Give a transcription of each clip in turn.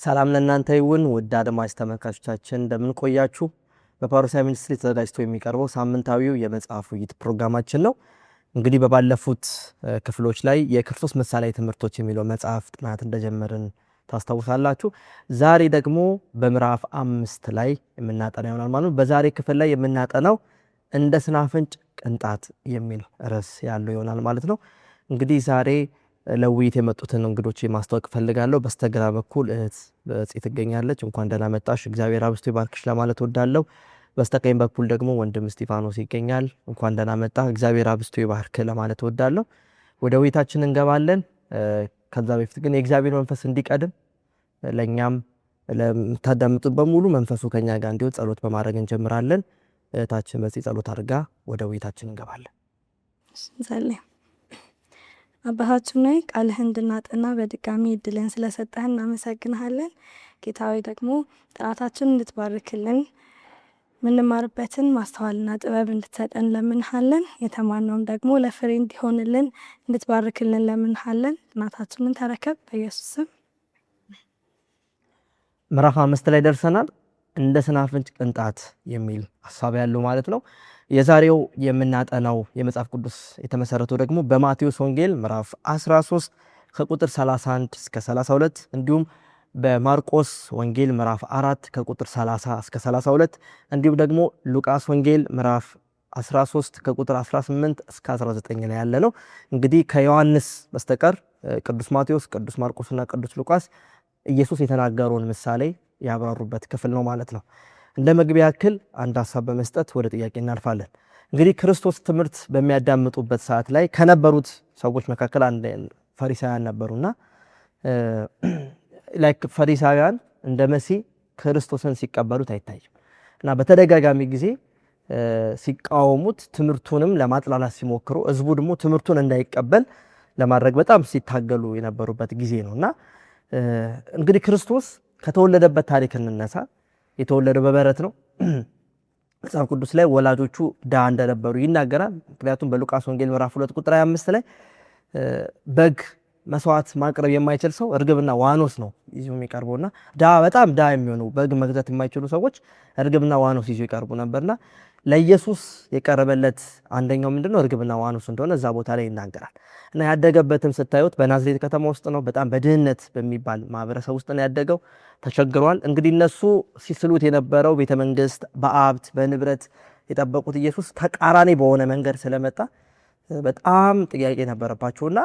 ሰላም ለእናንተ ይሁን ውድ አድማጭ ተመልካቾቻችን እንደምን ቆያችሁ? በፓሮሲያ ሚኒስትሪ ተዘጋጅቶ የሚቀርበው ሳምንታዊው የመጽሐፍ ውይይት ፕሮግራማችን ነው። እንግዲህ በባለፉት ክፍሎች ላይ የክርስቶስ ምሳሌያዊ ትምህርቶች የሚለው መጽሐፍ ጥናት እንደጀመርን ታስታውሳላችሁ። ዛሬ ደግሞ በምዕራፍ 5 ላይ የምናጠናው ይሆናል ማለት ነው። በዛሬ ክፍል ላይ የምናጠናው እንደ ስናፍንጭ ቅንጣት የሚል ርዕስ ያለው ይሆናል ማለት ነው። እንግዲህ ዛሬ ለውይይት የመጡትን እንግዶች ማስተዋወቅ ፈልጋለሁ። በስተግራ በኩል እህት በጽ ትገኛለች። እንኳን ደህና መጣሽ፣ እግዚአብሔር አብዝቶ ይባርክሽ ለማለት ወዳለሁ። በስተቀኝ በኩል ደግሞ ወንድም እስጢፋኖስ ይገኛል። እንኳን ደህና መጣ፣ እግዚአብሔር አብዝቶ ይባርክ ለማለት ወዳለሁ። ወደ ውይይታችን እንገባለን። ከዛ በፊት ግን የእግዚአብሔር መንፈስ እንዲቀድም ለኛም ለምታዳምጡ በሙሉ መንፈሱ ከኛ ጋር እንዲሆን ጸሎት በማድረግ እንጀምራለን። እህታችን በጽ ጸሎት አድርጋ ወደ ውይይታችን እንገባለን። እንጸልይ። አባታችን ሆይ ቃልህን እንድናጠና በድጋሚ እድልን ስለሰጠህን እናመሰግንሃለን። ጌታዊ ደግሞ ጥናታችን እንድትባርክልን ምንማርበትን ማስተዋልና ጥበብ እንድትሰጠን ለምንሃለን። የተማርነውም ደግሞ ለፍሬ እንዲሆንልን እንድትባርክልን ለምንሃለን። ጥናታችንን ተረከብ በኢየሱስ ስም። ምዕራፍ 5 ላይ ደርሰናል። እንደ ስናፍንጭ ቅንጣት የሚል ሐሳብ ያለው ማለት ነው። የዛሬው የምናጠናው የመጽሐፍ ቅዱስ የተመሰረተው ደግሞ በማቴዎስ ወንጌል ምዕራፍ 13 ከቁጥር 31 እስከ 32 እንዲሁም በማርቆስ ወንጌል ምዕራፍ 4 ከቁጥር 30 እስከ 32 እንዲሁም ደግሞ ሉቃስ ወንጌል ምዕራፍ 13 ከቁጥር 18 እስከ 19 ላይ ያለ ነው። እንግዲህ ከዮሐንስ በስተቀር ቅዱስ ማቴዎስ፣ ቅዱስ ማርቆስና ቅዱስ ሉቃስ ኢየሱስ የተናገረውን ምሳሌ ያብራሩበት ክፍል ነው ማለት ነው። እንደ መግቢያ ያክል አንድ ሐሳብ በመስጠት ወደ ጥያቄ እናልፋለን። እንግዲህ ክርስቶስ ትምህርት በሚያዳምጡበት ሰዓት ላይ ከነበሩት ሰዎች መካከል አንድ ፈሪሳውያን ነበሩና ላይክ ፈሪሳውያን እንደ መሲህ ክርስቶስን ሲቀበሉት አይታይም እና በተደጋጋሚ ጊዜ ሲቃወሙት፣ ትምህርቱንም ለማጥላላት ሲሞክሩ፣ ህዝቡ ደግሞ ትምህርቱን እንዳይቀበል ለማድረግ በጣም ሲታገሉ የነበሩበት ጊዜ ነውና እንግዲህ ክርስቶስ ከተወለደበት ታሪክ እንነሳ። የተወለደው በበረት ነው። መጽሐፍ ቅዱስ ላይ ወላጆቹ ድሃ እንደነበሩ ይናገራል። ምክንያቱም በሉቃስ ወንጌል ምዕራፍ 2 ቁጥር 25 ላይ በግ መስዋዕት ማቅረብ የማይችል ሰው እርግብና ዋኖስ ነው ይዞ የሚቀርበውና በጣም ድሃ የሚሆኑ በግ መግዛት የማይችሉ ሰዎች እርግብና ዋኖስ ይዞ ይቀርቡ ነበርና ለኢየሱስ የቀረበለት አንደኛው ምንድነው እርግብና ዋኖስ እንደሆነ እዛ ቦታ ላይ ይናገራል። እና ያደገበትም ስታዩት በናዝሬት ከተማ ውስጥ ነው። በጣም በድህነት በሚባል ማህበረሰብ ውስጥ ነው ያደገው። ተቸግሯል። እንግዲህ እነሱ ሲስሉት የነበረው ቤተመንግስት በአብት በንብረት የጠበቁት ኢየሱስ ተቃራኒ በሆነ መንገድ ስለመጣ በጣም ጥያቄ ነበረባቸውና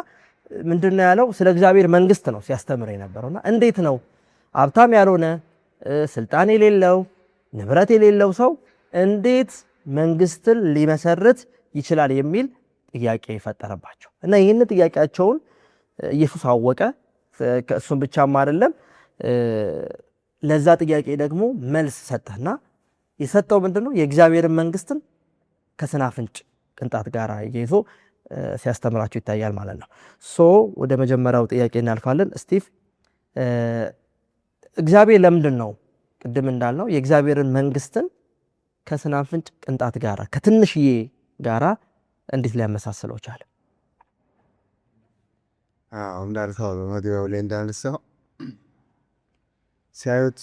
ምንድነው ያለው? ስለ እግዚአብሔር መንግስት ነው ሲያስተምር የነበረውና እንዴት ነው ሀብታም ያልሆነ ስልጣን የሌለው ንብረት የሌለው ሰው እንዴት መንግስትን ሊመሰርት ይችላል የሚል ጥያቄ ፈጠረባቸው። እና ይህን ጥያቄያቸውን ኢየሱስ አወቀ። እሱም ብቻም አይደለም፣ ለዛ ጥያቄ ደግሞ መልስ ሰጠና የሰጠው ምንድነው? የእግዚአብሔርን መንግስትን ከስናፍንጭ ቅንጣት ጋር ይዞ ሲያስተምራቸው ይታያል ማለት ነው። ወደ መጀመሪያው ጥያቄ እናልፋለን። ስቲቭ፣ እግዚአብሔር ለምንድን ነው ቅድም እንዳልነው የእግዚአብሔርን መንግስትን ከስናፍንጭ ቅንጣት ጋራ ከትንሽዬ ጋራ እንዴት ሊያመሳስለው ቻለ? እንዳልከው በመግቢያው ላይ እንዳነሳው ሲያዩት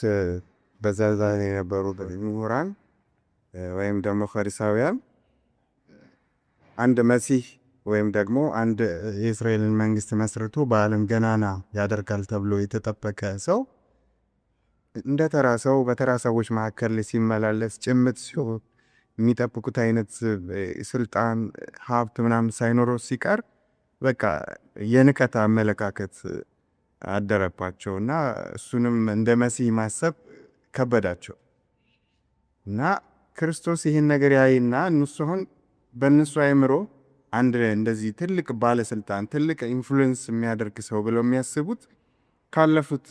በዛ ዘመን የነበሩ ምሁራን ወይም ደግሞ ፈሪሳውያን አንድ መሲህ ወይም ደግሞ አንድ የእስራኤልን መንግስት መስርቶ በዓለም ገናና ያደርጋል ተብሎ የተጠበቀ ሰው እንደ ተራ ሰው በተራ ሰዎች መካከል ሲመላለስ ጭምት ሲሆን የሚጠብቁት አይነት ስልጣን ሀብት ምናምን ሳይኖረው ሲቀር በቃ የንቀት አመለካከት አደረባቸው እና እሱንም እንደ መሲህ ማሰብ ከበዳቸው እና ክርስቶስ ይህን ነገር ያይና እነሱን በእነሱ አይምሮ አንድ እንደዚህ ትልቅ ባለስልጣን ትልቅ ኢንፍሉዌንስ የሚያደርግ ሰው ብለው የሚያስቡት ካለፉት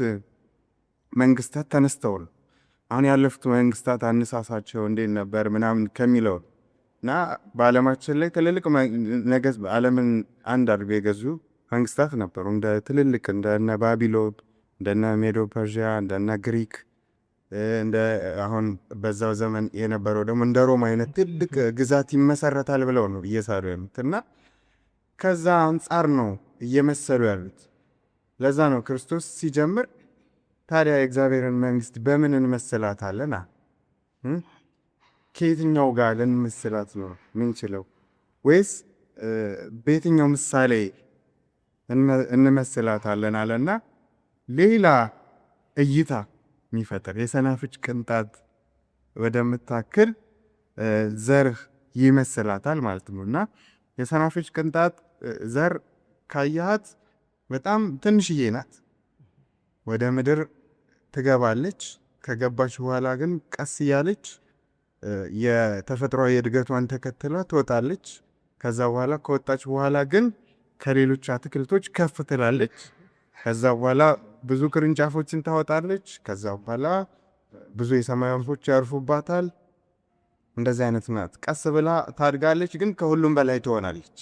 መንግስታት ተነስተው ነው። አሁን ያለፉት መንግስታት አነሳሳቸው እንዴት ነበር ምናምን ከሚለው እና በዓለማችን ላይ ትልልቅ ነገስ ዓለምን አንድ አድርገው የገዙ መንግስታት ነበሩ። እንደ ትልልቅ እንደነ ባቢሎን፣ እንደነ ሜዶ ፐርሺያ፣ እንደነ ግሪክ፣ እንደ አሁን በዛው ዘመን የነበረው ደግሞ እንደ ሮማ አይነት ትልቅ ግዛት ይመሰረታል ብለው ነው እየሳሉ ያሉት እና ከዛ አንጻር ነው እየመሰሉ ያሉት። ለዛ ነው ክርስቶስ ሲጀምር ታዲያ የእግዚአብሔርን መንግስት በምን እንመስላታለን? ከየትኛው ጋር ልንመስላት ነው ምንችለው? ወይስ በየትኛው ምሳሌ እንመስላታለን አለና ሌላ እይታ የሚፈጥር የሰናፍጭ ቅንጣት ወደምታክል ዘር ይመስላታል ማለት ነው። እና የሰናፍጭ ቅንጣት ዘር ካያት በጣም ትንሽዬ ናት። ወደ ምድር ትገባለች። ከገባች በኋላ ግን ቀስ እያለች የተፈጥሯዊ እድገቷን ተከትላ ትወጣለች። ከዛ በኋላ ከወጣች በኋላ ግን ከሌሎች አትክልቶች ከፍ ትላለች። ከዛ በኋላ ብዙ ቅርንጫፎችን ታወጣለች። ከዛ በኋላ ብዙ የሰማይ ወፎች ያርፉባታል። እንደዚህ አይነት ናት። ቀስ ብላ ታድጋለች፣ ግን ከሁሉም በላይ ትሆናለች።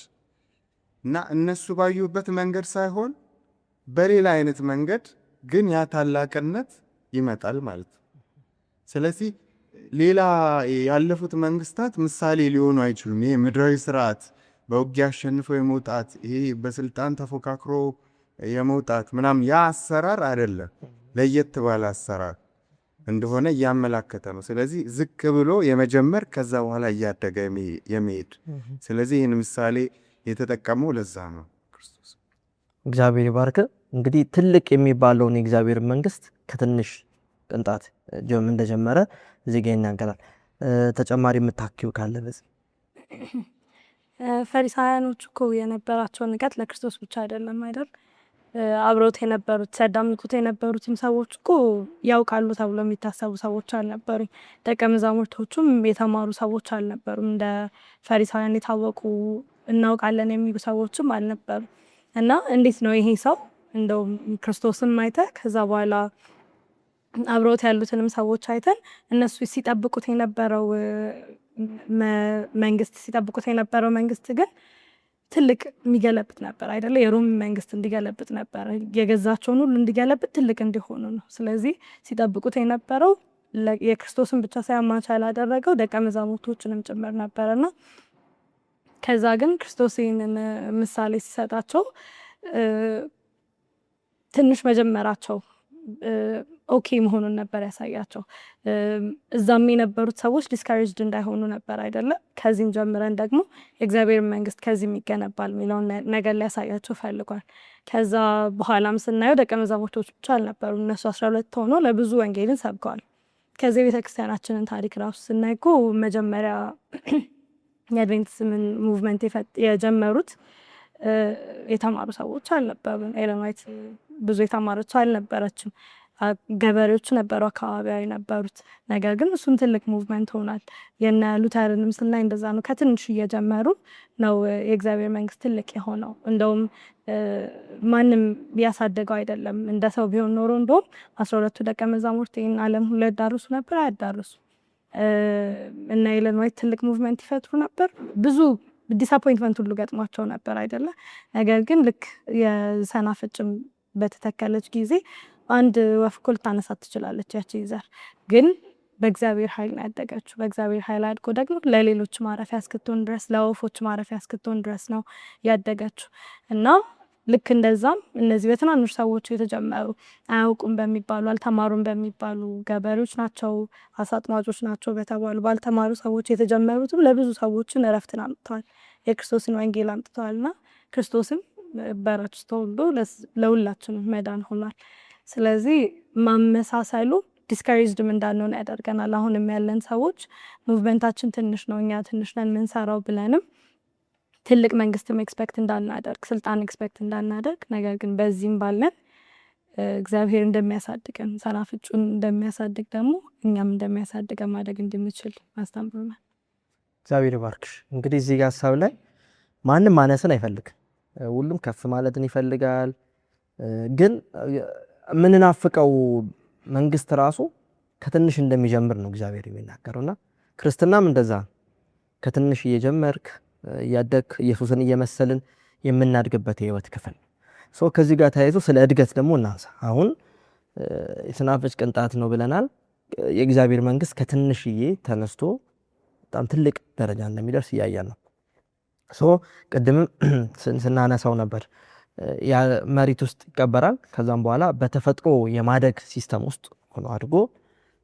እና እነሱ ባዩበት መንገድ ሳይሆን በሌላ አይነት መንገድ ግን ያ ታላቅነት ይመጣል ማለት ነው። ስለዚህ ሌላ ያለፉት መንግስታት ምሳሌ ሊሆኑ አይችሉም። ይሄ ምድራዊ ስርዓት በውጊያ አሸንፎ የመውጣት ይሄ በስልጣን ተፎካክሮ የመውጣት ምናምን ያ አሰራር አይደለም። ለየት ባለ አሰራር እንደሆነ እያመላከተ ነው። ስለዚህ ዝቅ ብሎ የመጀመር ከዛ በኋላ እያደገ የሚሄድ ስለዚህ ይህን ምሳሌ የተጠቀመው ለዛ ነው ክርስቶስ። እግዚአብሔር ይባርክ። እንግዲህ ትልቅ የሚባለውን የእግዚአብሔር መንግስት ከትንሽ ቅንጣት እንደጀመረ እዚህ ጋር ይናገራል። ተጨማሪ የምታኪው ካለ በዚህ ፈሪሳውያኖች እኮ የነበራቸው ንቀት ለክርስቶስ ብቻ አይደለም አይደል? አብረውት የነበሩት ሲያዳምጡት የነበሩትም ሰዎች እኮ ያውቃሉ ተብሎ የሚታሰቡ ሰዎች አልነበሩም። ደቀ መዛሙርቶቹም የተማሩ ሰዎች አልነበሩም። እንደ ፈሪሳውያን የታወቁ እናውቃለን የሚሉ ሰዎችም አልነበሩም። እና እንዴት ነው ይሄ ሰው እንደውም ክርስቶስን አይተህ ከዛ በኋላ አብረውት ያሉትንም ሰዎች አይተን እነሱ ሲጠብቁት የነበረው መንግስት ግን ትልቅ የሚገለብጥ ነበር አይደለ? የሮም መንግስት እንዲገለብጥ ነበር፣ የገዛቸውን ሁሉ እንዲገለብጥ ትልቅ እንዲሆኑ ነው። ስለዚህ ሲጠብቁት የነበረው የክርስቶስን ብቻ ሳይሆን ማቻል ያደረገው ደቀ መዛሙርቶችንም ጭምር ነበርና ከዛ ግን ክርስቶስ ይህንን ምሳሌ ሲሰጣቸው ትንሽ መጀመራቸው ኦኬ መሆኑን ነበር ያሳያቸው። እዛም የነበሩት ሰዎች ዲስካሬጅድ እንዳይሆኑ ነበር አይደለ? ከዚህም ጀምረን ደግሞ የእግዚአብሔር መንግስት ከዚህም ይገነባል የሚለውን ነገር ሊያሳያቸው ፈልጓል። ከዛ በኋላም ስናየው ደቀ መዛሙርቶች ብቻ አልነበሩ፣ እነሱ 12 ሆኖ ለብዙ ወንጌልን ሰብከዋል። ከዚህ ቤተክርስቲያናችንን ታሪክ ራሱ ስናይ እኮ መጀመሪያ የአድቬንቲዝምን ሙቭመንት የጀመሩት የተማሩ ሰዎች አልነበሩ። ኤለን ዋይት ብዙ የተማረች አልነበረችም። ገበሬዎች ነበሩ አካባቢያዊ ነበሩት። ነገር ግን እሱም ትልቅ ሙቭመንት ሆኗል። የነ ሉተርንም ስናይ እንደዛ ነው። ከትንሽ እየጀመሩ ነው የእግዚአብሔር መንግስት ትልቅ የሆነው። እንደውም ማንም ያሳደገው አይደለም። እንደ ሰው ቢሆን ኖሮ እንደውም 12ቱ ደቀ መዛሙርት ይህን ዓለም ሁሉ ያዳርሱ ነበር? አያዳርሱ። እና ኤለን ዋይት ትልቅ ሙቭመንት ይፈጥሩ ነበር። ብዙ ዲስአፖይንትመንት ሁሉ ገጥሟቸው ነበር አይደለ? ነገር ግን ልክ የሰናፍጭም በተተከለች ጊዜ አንድ ወፍ እኮ ልታነሳት ትችላለች ያቺ ዘር፣ ግን በእግዚአብሔር ኃይል ነው ያደገችው። በእግዚአብሔር ኃይል አድጎ ደግሞ ለሌሎች ማረፊያ እስክትሆን ድረስ ለወፎች ማረፊያ እስክትሆን ድረስ ነው ያደገችው። እና ልክ እንደዛም እነዚህ በትናንሽ ሰዎች የተጀመሩ አያውቁም በሚባሉ አልተማሩም በሚባሉ ገበሬዎች ናቸው፣ አሳ አጥማጆች ናቸው በተባሉ ባልተማሩ ሰዎች የተጀመሩትም ለብዙ ሰዎችን እረፍትን አምጥተዋል፣ የክርስቶስን ወንጌል አምጥተዋልና ክርስቶስም በራች ተወልዶ ለሁላችንም መዳን ሆኗል። ስለዚህ ማመሳሰሉ ዲስካሬጅድም እንዳንሆን ያደርገናል። አሁንም ያለን ሰዎች ሙቭመንታችን ትንሽ ነው፣ እኛ ትንሽ ነን የምንሰራው ብለንም ትልቅ መንግስትም ኤክስፔክት እንዳናደርግ፣ ስልጣን ኤክስፔክት እንዳናደርግ፣ ነገር ግን በዚህም ባለን እግዚአብሔር እንደሚያሳድገን ሰናፍጩን እንደሚያሳድግ ደግሞ እኛም እንደሚያሳድገን ማደግ እንድንችል ማስተምሩናል። እግዚአብሔር ባርክሽ። እንግዲህ እዚህ ጋር ሀሳብ ላይ ማንም ማነስን አይፈልግም፣ ሁሉም ከፍ ማለትን ይፈልጋል። ግን የምንናፍቀው መንግስት ራሱ ከትንሽ እንደሚጀምር ነው እግዚአብሔር የሚናገረውና ክርስትናም እንደዛ ከትንሽ እየጀመርክ እያደግ ኢየሱስን እየመሰልን የምናድግበት የህይወት ክፍል። ከዚህ ጋር ተያይዞ ስለ እድገት ደግሞ እናንሳ። አሁን የሰናፍጭ ቅንጣት ነው ብለናል። የእግዚአብሔር መንግስት ከትንሽዬ ተነስቶ በጣም ትልቅ ደረጃ እንደሚደርስ እያየን ነው። ቅድምም ስናነሳው ነበር ያ መሬት ውስጥ ይቀበራል። ከዛም በኋላ በተፈጥሮ የማደግ ሲስተም ውስጥ ሆኖ አድጎ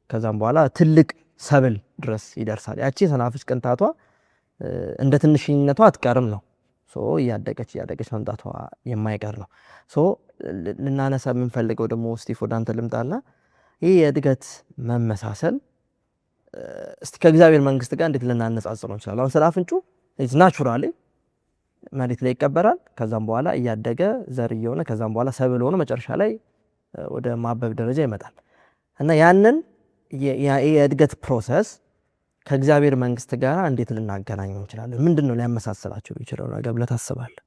ከዛም በኋላ ትልቅ ሰብል ድረስ ይደርሳል። ያቺ የሰናፍጭ ቅንጣቷ እንደ ትንሽነቷ አትቀርም ነው። እያደገች መምጣቷ የማይቀር ነው። ልናነሳ የምንፈልገው ደግሞ ስቲፍ ወደ አንተ ልምጣና ይህ የእድገት መመሳሰል እስቲ ከእግዚአብሔር መንግስት ጋር እንዴት ልናነጻጽረው እንችላለን? አሁን ሰናፍጩ ናቹራሊ መሬት ላይ ይቀበራል። ከዛም በኋላ እያደገ ዘር እየሆነ ከዛም በኋላ ሰብል ሆኖ መጨረሻ ላይ ወደ ማበብ ደረጃ ይመጣል እና ያንን የእድገት ፕሮሰስ ከእግዚአብሔር መንግስት ጋር እንዴት ልናገናኘው እንችላለን? ምንድን ነው ሊያመሳስላቸው የሚችለው ነገር ብለህ ታስባለህ?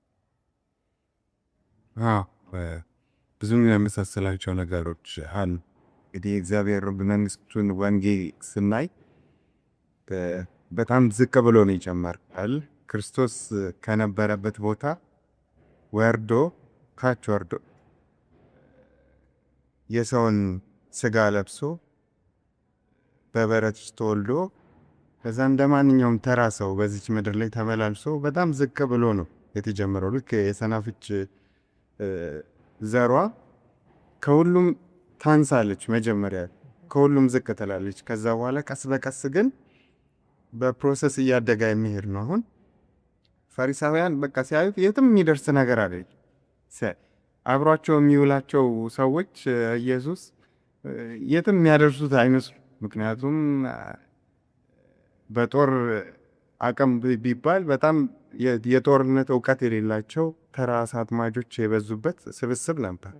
ብዙ የሚያመሳስላቸው ነገሮች አሉ። እንግዲህ የእግዚአብሔር መንግስቱን ወንጌል ስናይ በጣም ዝቅ ብሎ ነው ይጀምራል። ክርስቶስ ከነበረበት ቦታ ታች ወርዶ የሰውን ስጋ ለብሶ በበረት ውስጥ ተወልዶ ከዛ እንደ ማንኛውም ተራ ሰው በዚች ምድር ላይ ተመላልሶ በጣም ዝቅ ብሎ ነው የተጀመረው። ልክ የሰናፍጭ ዘሯ ከሁሉም ታንሳለች፣ መጀመሪያ ከሁሉም ዝቅ ትላለች። ከዛ በኋላ ቀስ በቀስ ግን በፕሮሰስ እያደገ የሚሄድ ነው። አሁን ፈሪሳውያን በቃ ሲያዩት የትም የሚደርስ ነገር አለ። አብሯቸው የሚውላቸው ሰዎች ኢየሱስ የትም የሚያደርሱት አይመስሉ። ምክንያቱም በጦር አቅም ቢባል በጣም የጦርነት እውቀት የሌላቸው ተራ አሳጥማጆች የበዙበት ስብስብ ነበር።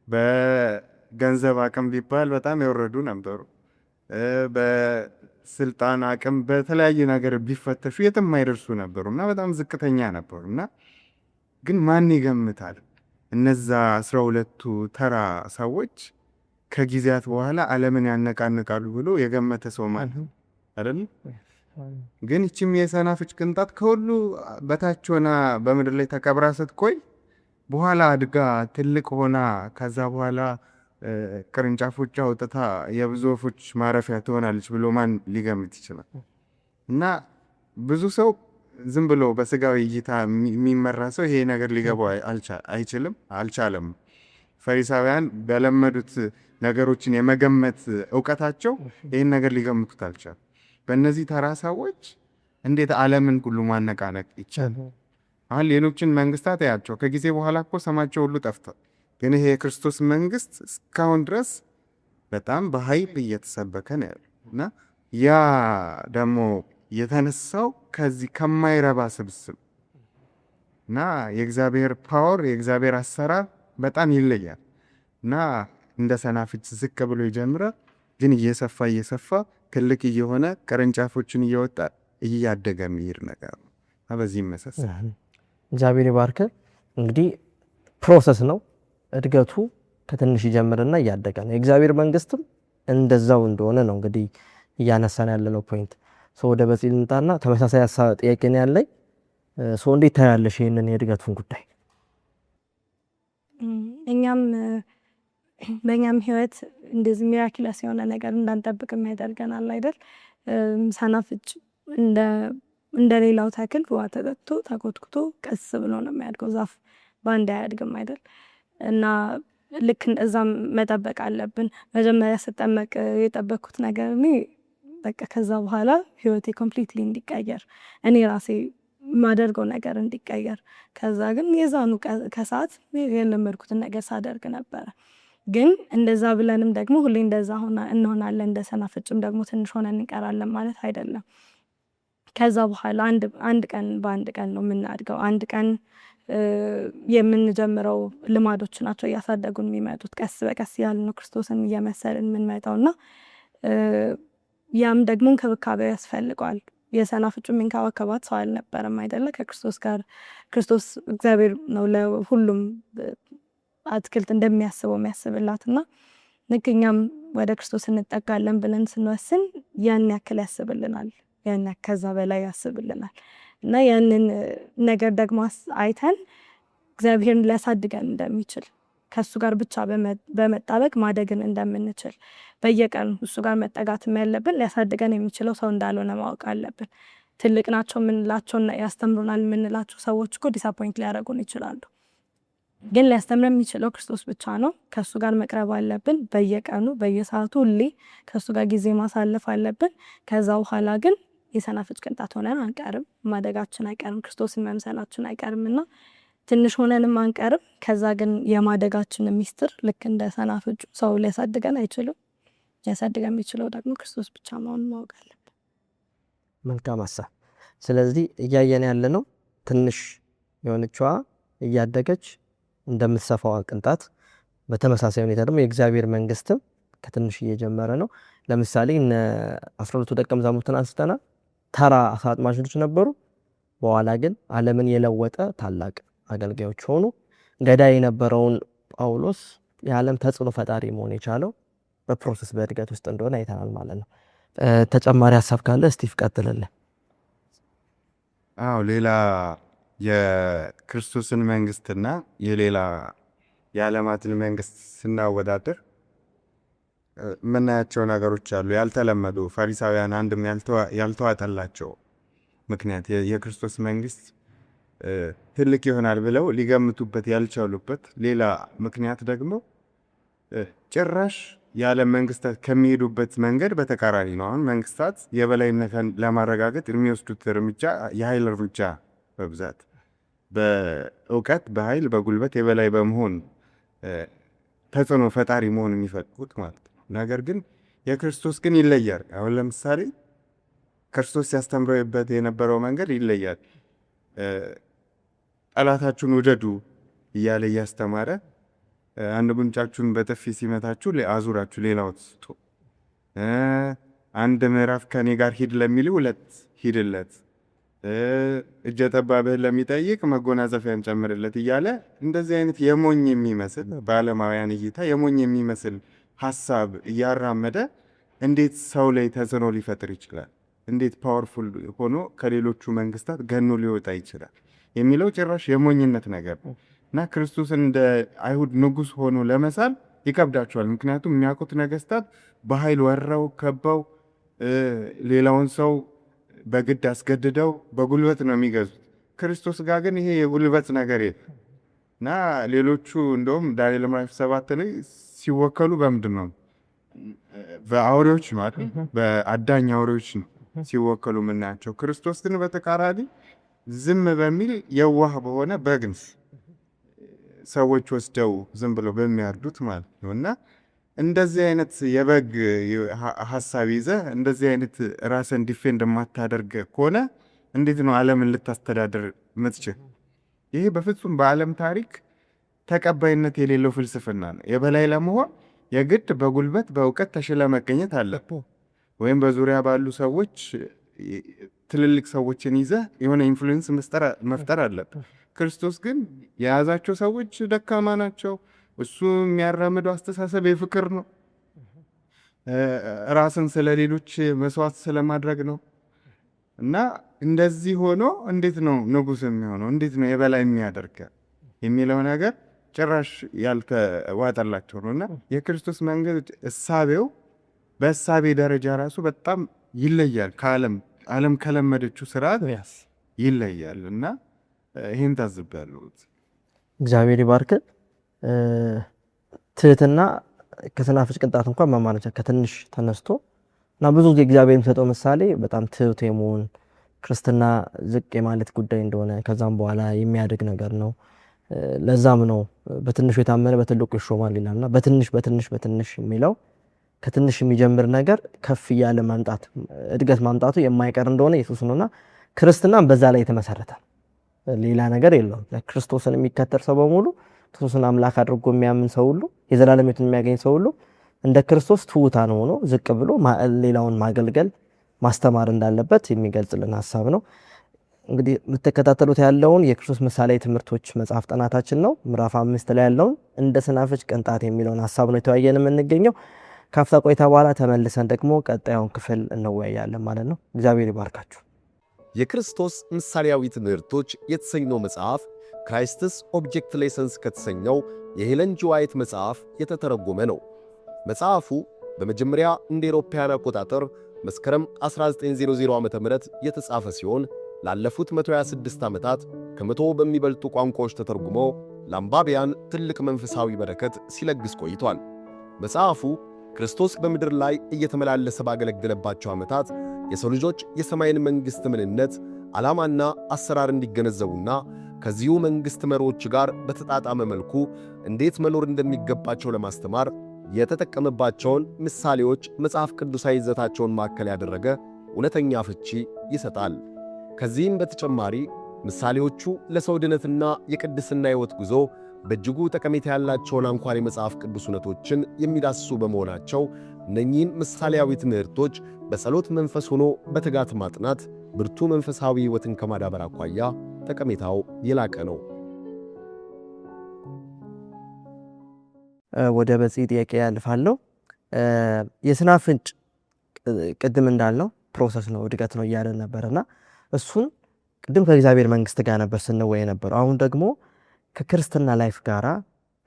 በገንዘብ አቅም ቢባል በጣም የወረዱ ነበሩ። በስልጣን አቅም በተለያየ ነገር ቢፈተሹ የትም አይደርሱ ነበሩ እና በጣም ዝቅተኛ ነበሩ እና ግን ማን ይገምታል እነዛ 12ቱ ተራ ሰዎች ከጊዜያት በኋላ ዓለምን ያነቃንቃሉ ብሎ የገመተ ሰው ማለት አይደል? ግን እቺም የሰናፍጭ ቅንጣት ከሁሉ በታች ሆና በምድር ላይ ተቀብራ ስትቆይ በኋላ አድጋ ትልቅ ሆና ከዛ በኋላ ቅርንጫፎች አውጥታ የብዙ ወፎች ማረፊያ ትሆናለች ብሎ ማን ሊገምት ይችላል? እና ብዙ ሰው ዝም ብሎ በስጋዊ እይታ የሚመራ ሰው ይሄ ነገር ሊገባው አልቻለም። ፈሪሳውያን በለመዱት ነገሮችን የመገመት እውቀታቸው ይህን ነገር ሊገምቱት አልቻለም። በእነዚህ ተራ ሰዎች እንዴት ዓለምን ሁሉ ማነቃነቅ ይቻላል? አሁን ሌሎችን መንግስታት ያቸው ከጊዜ በኋላ እኮ ሰማቸው ሁሉ ጠፍቷል። ግን ይሄ የክርስቶስ መንግስት እስካሁን ድረስ በጣም በኃይል እየተሰበከ ነው ያለው እና ያ ደግሞ የተነሳው ከዚህ ከማይረባ ስብስብ እና የእግዚአብሔር ፓወር የእግዚአብሔር አሰራር በጣም ይለያል እና እንደ ሰናፍጭ ዝቅ ብሎ ይጀምራል፣ ግን እየሰፋ ትልቅ እየሆነ ቅርንጫፎችን እየወጣ እያደገ የሚሄድ ነገር ነው። በዚህ ይመሳሰላል። እግዚአብሔር ይባርክ። እንግዲህ ፕሮሰስ ነው እድገቱ፣ ከትንሽ ይጀምርና እያደገ ነው። የእግዚአብሔር መንግስትም እንደዛው እንደሆነ ነው እንግዲህ እያነሳን ያለነው ፖይንት። ወደ በዚህ ልምጣና ተመሳሳይ ጥያቄ ነው ያለኝ። እንዴት ታያለሽ ይሄንን የእድገቱን ጉዳይ? በእኛም ህይወት እንደዚህ ሚራክለስ የሆነ ነገር እንዳንጠብቅ የሚያደርገናል አይደል? ሰናፍጭ እንደ ሌላው ተክል ውሃ ተጠጥቶ ተኮትኩቶ ቀስ ብሎ ነው የሚያድገው። ዛፍ በአንድ አያድግም አይደል? እና ልክ እንደዛም መጠበቅ አለብን። መጀመሪያ ስጠመቅ የጠበቅኩት ነገር እኔ በቃ ከዛ በኋላ ህይወቴ ኮምፕሊትሊ እንዲቀየር እኔ ራሴ ማደርገው ነገር እንዲቀየር፣ ከዛ ግን የዛኑ ከሰዓት የለመድኩትን ነገር ሳደርግ ነበረ። ግን እንደዛ ብለንም ደግሞ ሁሌ እንደዛ እንሆናለን፣ እንደ ሰናፍጭም ደግሞ ትንሽ ሆነን እንቀራለን ማለት አይደለም። ከዛ በኋላ በአንድ ቀን ነው የምናድገው። አንድ ቀን የምንጀምረው ልማዶች ናቸው እያሳደጉን የሚመጡት። ቀስ በቀስ ያለ ነው ክርስቶስን እየመሰልን የምንመጣው እና ያም ደግሞ እንክብካቤው ያስፈልገዋል። የሰናፍጩ የሚንከባከባት ሰው አልነበረም አይደለ? ከክርስቶስ ጋር ክርስቶስ እግዚአብሔር ነው ለሁሉም አትክልት እንደሚያስበው የሚያስብላት እና ልክ እኛም ወደ ክርስቶስ እንጠጋለን ብለን ስንወስን ያን ያክል ያስብልናል፣ ያን ከዛ በላይ ያስብልናል እና ያንን ነገር ደግሞ አይተን እግዚአብሔርን ሊያሳድገን እንደሚችል ከእሱ ጋር ብቻ በመጣበቅ ማደግን እንደምንችል በየቀኑ እሱ ጋር መጠጋትም ያለብን ሊያሳድገን የሚችለው ሰው እንዳልሆነ ማወቅ አለብን። ትልቅ ናቸው የምንላቸውና ያስተምሩናል የምንላቸው ሰዎች እኮ ዲስአፖይንት ሊያደርጉን ይችላሉ። ግን ሊያስተምረን የሚችለው ክርስቶስ ብቻ ነው። ከእሱ ጋር መቅረብ አለብን። በየቀኑ በየሰዓቱ ሁሌ ከእሱ ጋር ጊዜ ማሳለፍ አለብን። ከዛ በኋላ ግን የሰናፍጭ ቅንጣት ሆነን አንቀርም። ማደጋችን አይቀርም። ክርስቶስን መምሰላችን አይቀርም እና ትንሽ ሆነንም አንቀርም። ከዛ ግን የማደጋችን ሚስጥር ልክ እንደ ሰናፍጩ ሰው ሊያሳድገን አይችልም። ሊያሳድገን የሚችለው ደግሞ ክርስቶስ ብቻ መሆኑን ማወቅ አለብን። መልካም ሀሳብ። ስለዚህ እያየን ያለ ነው ትንሽ የሆነችዋ እያደገች እንደምትሰፋዋ ቅንጣት፣ በተመሳሳይ ሁኔታ ደግሞ የእግዚአብሔር መንግስትም ከትንሽ እየጀመረ ነው። ለምሳሌ እነ 12ቱ ደቀ መዛሙርትን አንስተናል። ተራ አሳ አጥማጆች ነበሩ። በኋላ ግን ዓለምን የለወጠ ታላቅ አገልጋዮች ሆኑ። ገዳይ የነበረውን ጳውሎስ የዓለም ተጽዕኖ ፈጣሪ መሆን የቻለው በፕሮሰስ በእድገት ውስጥ እንደሆነ አይተናል ማለት ነው። ተጨማሪ ሀሳብ ካለ ስቲቭ ቀጥልልን። አዎ ሌላ የክርስቶስን መንግስትና የሌላ የዓለማትን መንግስት ስናወዳደር የምናያቸው ነገሮች አሉ። ያልተለመዱ ፈሪሳውያን አንድም ያልተዋጠላቸው ምክንያት የክርስቶስ መንግስት ትልቅ ይሆናል ብለው ሊገምቱበት ያልቻሉበት ሌላ ምክንያት ደግሞ ጭራሽ የዓለም መንግስታት ከሚሄዱበት መንገድ በተቃራኒ ነው። አሁን መንግስታት የበላይነትን ለማረጋገጥ የሚወስዱት እርምጃ የኃይል እርምጃ በብዛት በእውቀት፣ በኃይል፣ በጉልበት የበላይ በመሆን ተጽዕኖ ፈጣሪ መሆን የሚፈልጉት ማለት ነው። ነገር ግን የክርስቶስ ግን ይለያል። አሁን ለምሳሌ ክርስቶስ ሲያስተምረበት የነበረው መንገድ ይለያል። ጠላታችሁን ውደዱ እያለ እያስተማረ አንድ ጉንጫችሁን በጥፊ ሲመታችሁ አዙራችሁ ሌላውን ስጡ፣ አንድ ምዕራፍ ከኔ ጋር ሂድ ለሚል 2 ሂድለት፣ እጀ ጠባብህን ለሚጠይቅ መጎናጸፊያን ጨምርለት እያለ እንደዚህ አይነት የሞኝ የሚመስል በዓለማውያን እይታ የሞኝ የሚመስል ሀሳብ እያራመደ እንዴት ሰው ላይ ተጽዕኖ ሊፈጥር ይችላል? እንዴት ፓወርፉል ሆኖ ከሌሎቹ መንግስታት ገኖ ሊወጣ ይችላል የሚለው ጭራሽ የሞኝነት ነገር ነው። እና ክርስቶስን እንደ አይሁድ ንጉሥ ሆኖ ለመሳል ይከብዳቸዋል። ምክንያቱም የሚያውቁት ነገስታት በኃይል ወረው ከበው ሌላውን ሰው በግድ አስገድደው በጉልበት ነው የሚገዙት። ክርስቶስ ጋር ግን ይሄ የጉልበት ነገር የለም። እና ሌሎቹ እንደውም ዳንኤል ምዕራፍ 7 ላይ ሲወከሉ በምንድን ነው? በአውሬዎች ማለት በአዳኝ አውሬዎች ነው ሲወከሉ የምናያቸው። ክርስቶስ ግን በተቃራኒ ዝም በሚል የዋህ በሆነ በግንስ ሰዎች ወስደው ዝም ብለው በሚያርዱት ማለት ነው። እና እንደዚህ አይነት የበግ ሀሳብ ይዘህ እንደዚህ አይነት ራስን ዲፌንድ የማታደርግ ከሆነ እንዴት ነው ዓለምን ልታስተዳድር ምትችል? ይሄ በፍጹም በዓለም ታሪክ ተቀባይነት የሌለው ፍልስፍና ነው። የበላይ ለመሆን የግድ በጉልበት በእውቀት ተሽለ መገኘት አለብህ፣ ወይም በዙሪያ ባሉ ሰዎች ትልልቅ ሰዎችን ይዘህ የሆነ ኢንፍሉዌንስ መፍጠር አለብህ። ክርስቶስ ግን የያዛቸው ሰዎች ደካማ ናቸው። እሱ የሚያራምደው አስተሳሰብ የፍቅር ነው። ራስን ስለ ሌሎች መስዋዕት ስለማድረግ ነው። እና እንደዚህ ሆኖ እንዴት ነው ንጉሥ የሚሆነው? እንዴት ነው የበላይ የሚያደርገ የሚለው ነገር ጭራሽ ያልተዋጠላቸው ነው። እና የክርስቶስ መንገድ እሳቤው በእሳቤ ደረጃ ራሱ በጣም ይለያል። ዓለም ከለመደችው ስርዓት ይለያል። እና ይህን ታዝቤያለሁ። እግዚአብሔር ይባርክ። ትህትና ከሰናፍጭ ቅንጣት እንኳን መማረቻ ከትንሽ ተነስቶ እና ብዙ ጊዜ እግዚአብሔር የሚሰጠው ምሳሌ በጣም ትሁት የመሆን ክርስትና ዝቅ የማለት ጉዳይ እንደሆነ ከዛም በኋላ የሚያድግ ነገር ነው። ለዛም ነው በትንሹ የታመነ በትልቁ ይሾማል ይላልና በትንሽ በትንሽ በትንሽ የሚለው ከትንሽ የሚጀምር ነገር ከፍ እያለ ማምጣት እድገት ማምጣቱ የማይቀር እንደሆነ ኢየሱስ ነውና ክርስትናም በዛ ላይ የተመሰረተ ሌላ ነገር የለውም። ክርስቶስን የሚከተል ሰው በሙሉ ክርስቶስን አምላክ አድርጎ የሚያምን ሰው ሁሉ የዘላለም ሕይወትን የሚያገኝ ሰው ሁሉ እንደ ክርስቶስ ትሑታን ሆኖ ዝቅ ብሎ ሌላውን ማገልገል ማስተማር እንዳለበት የሚገልጽልን ሀሳብ ነው። እንግዲህ የምትከታተሉት ያለውን የክርስቶስ ምሳሌ ትምህርቶች መጽሐፍ ጥናታችን ነው። ምዕራፍ 5 ላይ ያለውን እንደ ሰናፍጭ ቅንጣት የሚለውን ሀሳብ ነው የተወያየን የምንገኘው። ካፍታ ቆይታ በኋላ ተመልሰን ደግሞ ቀጣዩን ክፍል እንወያያለን ማለት ነው። እግዚአብሔር ይባርካችሁ። የክርስቶስ ምሳሌያዊ ትምህርቶች የተሰኘው መጽሐፍ ክራይስትስ ኦብጀክት ሌሰንስ ከተሰኘው የሄለን ጂ ዋይት መጽሐፍ የተተረጎመ ነው። መጽሐፉ በመጀመሪያ እንደ አውሮፓውያን አቆጣጠር መስከረም 1900 ዓ.ም የተጻፈ ሲሆን ላለፉት 126 ዓመታት ከ100 በሚበልጡ ቋንቋዎች ተተርጉሞ ለአንባቢያን ትልቅ መንፈሳዊ በረከት ሲለግስ ቆይቷል። መጽሐፉ ክርስቶስ በምድር ላይ እየተመላለሰ ባገለገለባቸው ዓመታት የሰው ልጆች የሰማይን መንግሥት ምንነት፣ ዓላማና አሰራር እንዲገነዘቡና ከዚሁ መንግሥት መሪዎች ጋር በተጣጣመ መልኩ እንዴት መኖር እንደሚገባቸው ለማስተማር የተጠቀመባቸውን ምሳሌዎች መጽሐፍ ቅዱሳዊ ይዘታቸውን ማዕከል ያደረገ እውነተኛ ፍቺ ይሰጣል። ከዚህም በተጨማሪ ምሳሌዎቹ ለሰው ድነትና የቅድስና ሕይወት ጉዞ በእጅጉ ጠቀሜታ ያላቸውን አንኳር የመጽሐፍ ቅዱስ እውነቶችን የሚዳስሱ በመሆናቸው እነኚህን ምሳሌያዊ ትምህርቶች በጸሎት መንፈስ ሆኖ በትጋት ማጥናት ብርቱ መንፈሳዊ ሕይወትን ከማዳበር አኳያ ጠቀሜታው የላቀ ነው። ወደ በዚህ ጥያቄ ያልፋለሁ። የስናፍጭ ቅድም እንዳልነው ፕሮሰስ ነው፣ እድገት ነው እያለን ነበርና እሱን ቅድም ከእግዚአብሔር መንግስት ጋር ነበር ስንወይ ነበረው። አሁን ደግሞ ከክርስትና ላይፍ ጋራ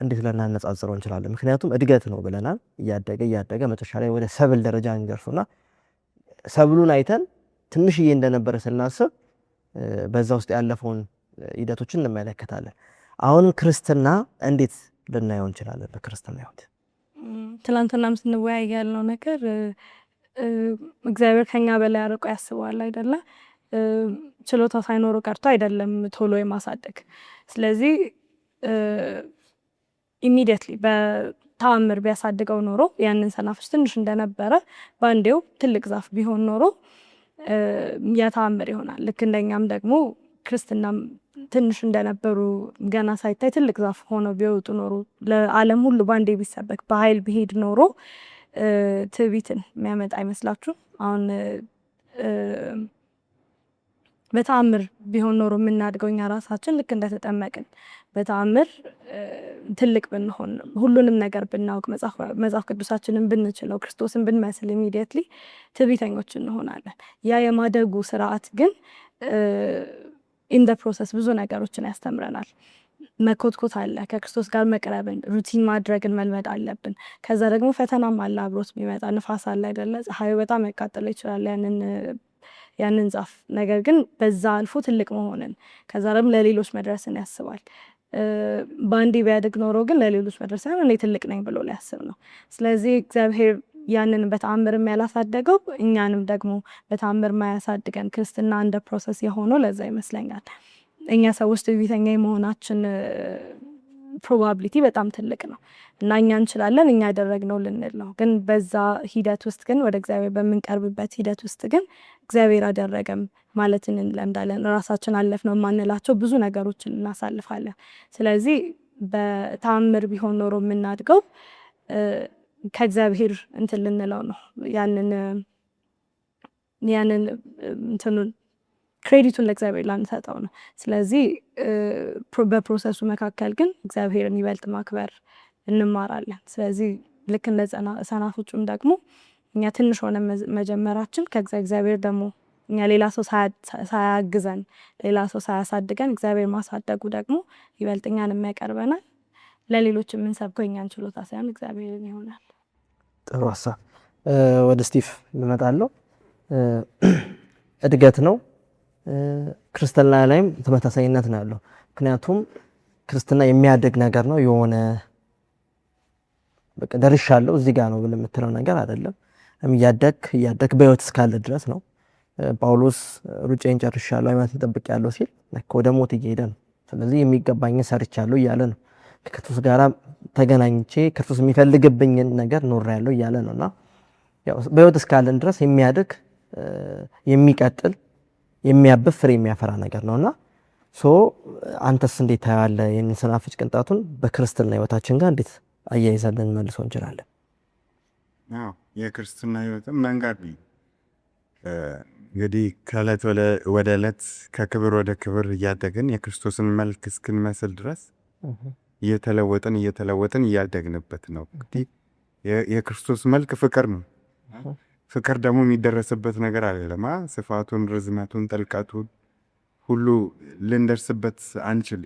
እንዴት ልናነጻጽረው እንችላለን? ምክንያቱም እድገት ነው ብለናል። እያደገ መጨረሻ ላይ ወደ ሰብል ደረጃ እንደርሱና ሰብሉን አይተን ትንሽዬ እንደነበረ ስናስብ በዛ ውስጥ ያለፈውን ሂደቶችን እንመለከታለን። አሁን ክርስትና እንዴት ልናየው እንችላለን? በክርስትና ሕይወት ትላንትናም ስንወያይ ያልነው ነገር እግዚአብሔር ከኛ በላይ አርቆ ያስበዋል አይደለ? ችሎታ ሳይኖሩ ቀርቶ አይደለም ቶሎ የማሳደግ። ስለዚህ ኢሚዲየትሊ በተአምር ቢያሳድገው ኖሮ ያንን ሰናፍጭ ትንሽ እንደነበረ በአንዴው ትልቅ ዛፍ ቢሆን ኖሮ ያተአምር ይሆናል። ልክ እንደኛም ደግሞ ክርስትናም ትንሽ እንደነበሩ ገና ሳይታይ ትልቅ ዛፍ ሆነው ቢወጡ ኖሮ ለዓለም ሁሉ በአንዴ ቢሰበክ በኃይል ቢሄድ ኖሮ ትዕቢትን የሚያመጣ አይመስላችሁ? አሁን በተአምር ቢሆን ኖሮ የምናድገው እኛ ራሳችን ልክ እንደተጠመቅን በተአምር ትልቅ ብንሆን ሁሉንም ነገር ብናውቅ መጽሐፍ ቅዱሳችንን ብንችለው ክርስቶስን ብንመስል ኢሚዲየትሊ ትዕቢተኞች እንሆናለን። ያ የማደጉ ስርዓት ግን ኢን ዘ ፕሮሰስ ብዙ ነገሮችን ያስተምረናል። መኮትኮት አለ፣ ከክርስቶስ ጋር መቅረብን ሩቲን ማድረግን መልመድ አለብን። ከዛ ደግሞ ፈተናም አለ አብሮት የሚመጣ ንፋስ አለ አይደለ? ፀሐዩ በጣም ያቃጥለው ይችላል ያንን ዛፍ። ነገር ግን በዛ አልፎ ትልቅ መሆንን ከዛ ደግሞ ለሌሎች መድረስን ያስባል። በአንዴ ቢያድግ ኖሮ ግን ለሌሎች መድረስ ሳይሆን እኔ ትልቅ ነኝ ብሎ ሊያስብ ነው። ስለዚህ እግዚአብሔር ያንን በተአምርም ያላሳደገው እኛንም ደግሞ በተአምር ማያሳድገን ክርስትና እንደ ፕሮሰስ የሆነው ለዛ ይመስለኛል። እኛ ሰዎች ትዕቢተኛ የመሆናችን ፕሮባቢሊቲ በጣም ትልቅ ነው እና እኛ እንችላለን እኛ ያደረግነው ልንል ነው። ግን በዛ ሂደት ውስጥ ግን ወደ እግዚአብሔር በምንቀርብበት ሂደት ውስጥ ግን እግዚአብሔር አደረገም ማለትን እንለምዳለን። ራሳችን አለፍነው የማንላቸው ብዙ ነገሮችን እናሳልፋለን። ስለዚህ በተአምር ቢሆን ኖሮ የምናድገው ከእግዚአብሔር እንትን ልንለው ነው። ያንን እንትኑን ክሬዲቱን ለእግዚአብሔር ላንሰጠው ነው። ስለዚህ በፕሮሰሱ መካከል ግን እግዚአብሔርን ይበልጥ ማክበር እንማራለን። ስለዚህ ልክ እንደ ሰናፍጩም ደግሞ እኛ ትንሽ ሆነ መጀመራችን ከእግዚአብሔር ደግሞ እኛ ሌላ ሰው ሳያግዘን ሌላ ሰው ሳያሳድገን እግዚአብሔር ማሳደጉ ደግሞ ይበልጥ እኛን የሚያቀርበናል። ለሌሎች የምንሰብከው እኛን ችሎታ ሳይሆን እግዚአብሔርን ይሆናል። ጥሩ ሀሳብ። ወደ ስቲቭ እመጣለሁ። እድገት ነው ክርስትና ላይም ተመሳሳይነት ነው ያለው። ምክንያቱም ክርስትና የሚያድግ ነገር ነው። የሆነ በቃ ደርሻለሁ እዚህ ጋር ነው ብለህ የምትለው ነገር አይደለም። እያደግ በህይወት እስካለ ድረስ ነው። ጳውሎስ ሩጬን ጨርሻለሁ ሃይማኖቴን ጠብቄያለሁ ሲል ወደ ሞት እየሄደ ነው። ስለዚህ የሚገባኝን ሰርቻለሁ እያለ ነው። ከክርስቶስ ጋር ተገናኝቼ ክርስቶስ የሚፈልግብኝን ነገር ኖሬያለሁ እያለ ነውና ያው በህይወት እስካለን ድረስ የሚያድግ የሚቀጥል የሚያብብ ፍሬ የሚያፈራ ነገር ነውና አንተስ እንዴት ታያለህ? ይህንን ሰናፍጭ ቅንጣቱን በክርስትና ህይወታችን ጋር እንዴት አያይዘን መልሶ እንችላለን? አዎ የክርስትና ህይወትም መንገድ ነው። እንግዲህ ከዕለት ወደ ዕለት ከክብር ወደ ክብር እያደግን የክርስቶስን መልክ እስክንመስል ድረስ እየተለወጥን እያደግንበት ነው። እንግዲህ የክርስቶስ መልክ ፍቅር ነው። ፍቅር ደግሞ የሚደረስበት ነገር አይደለም። ስፋቱን፣ ርዝመቱን፣ ጥልቀቱን ሁሉ ልንደርስበት አንችል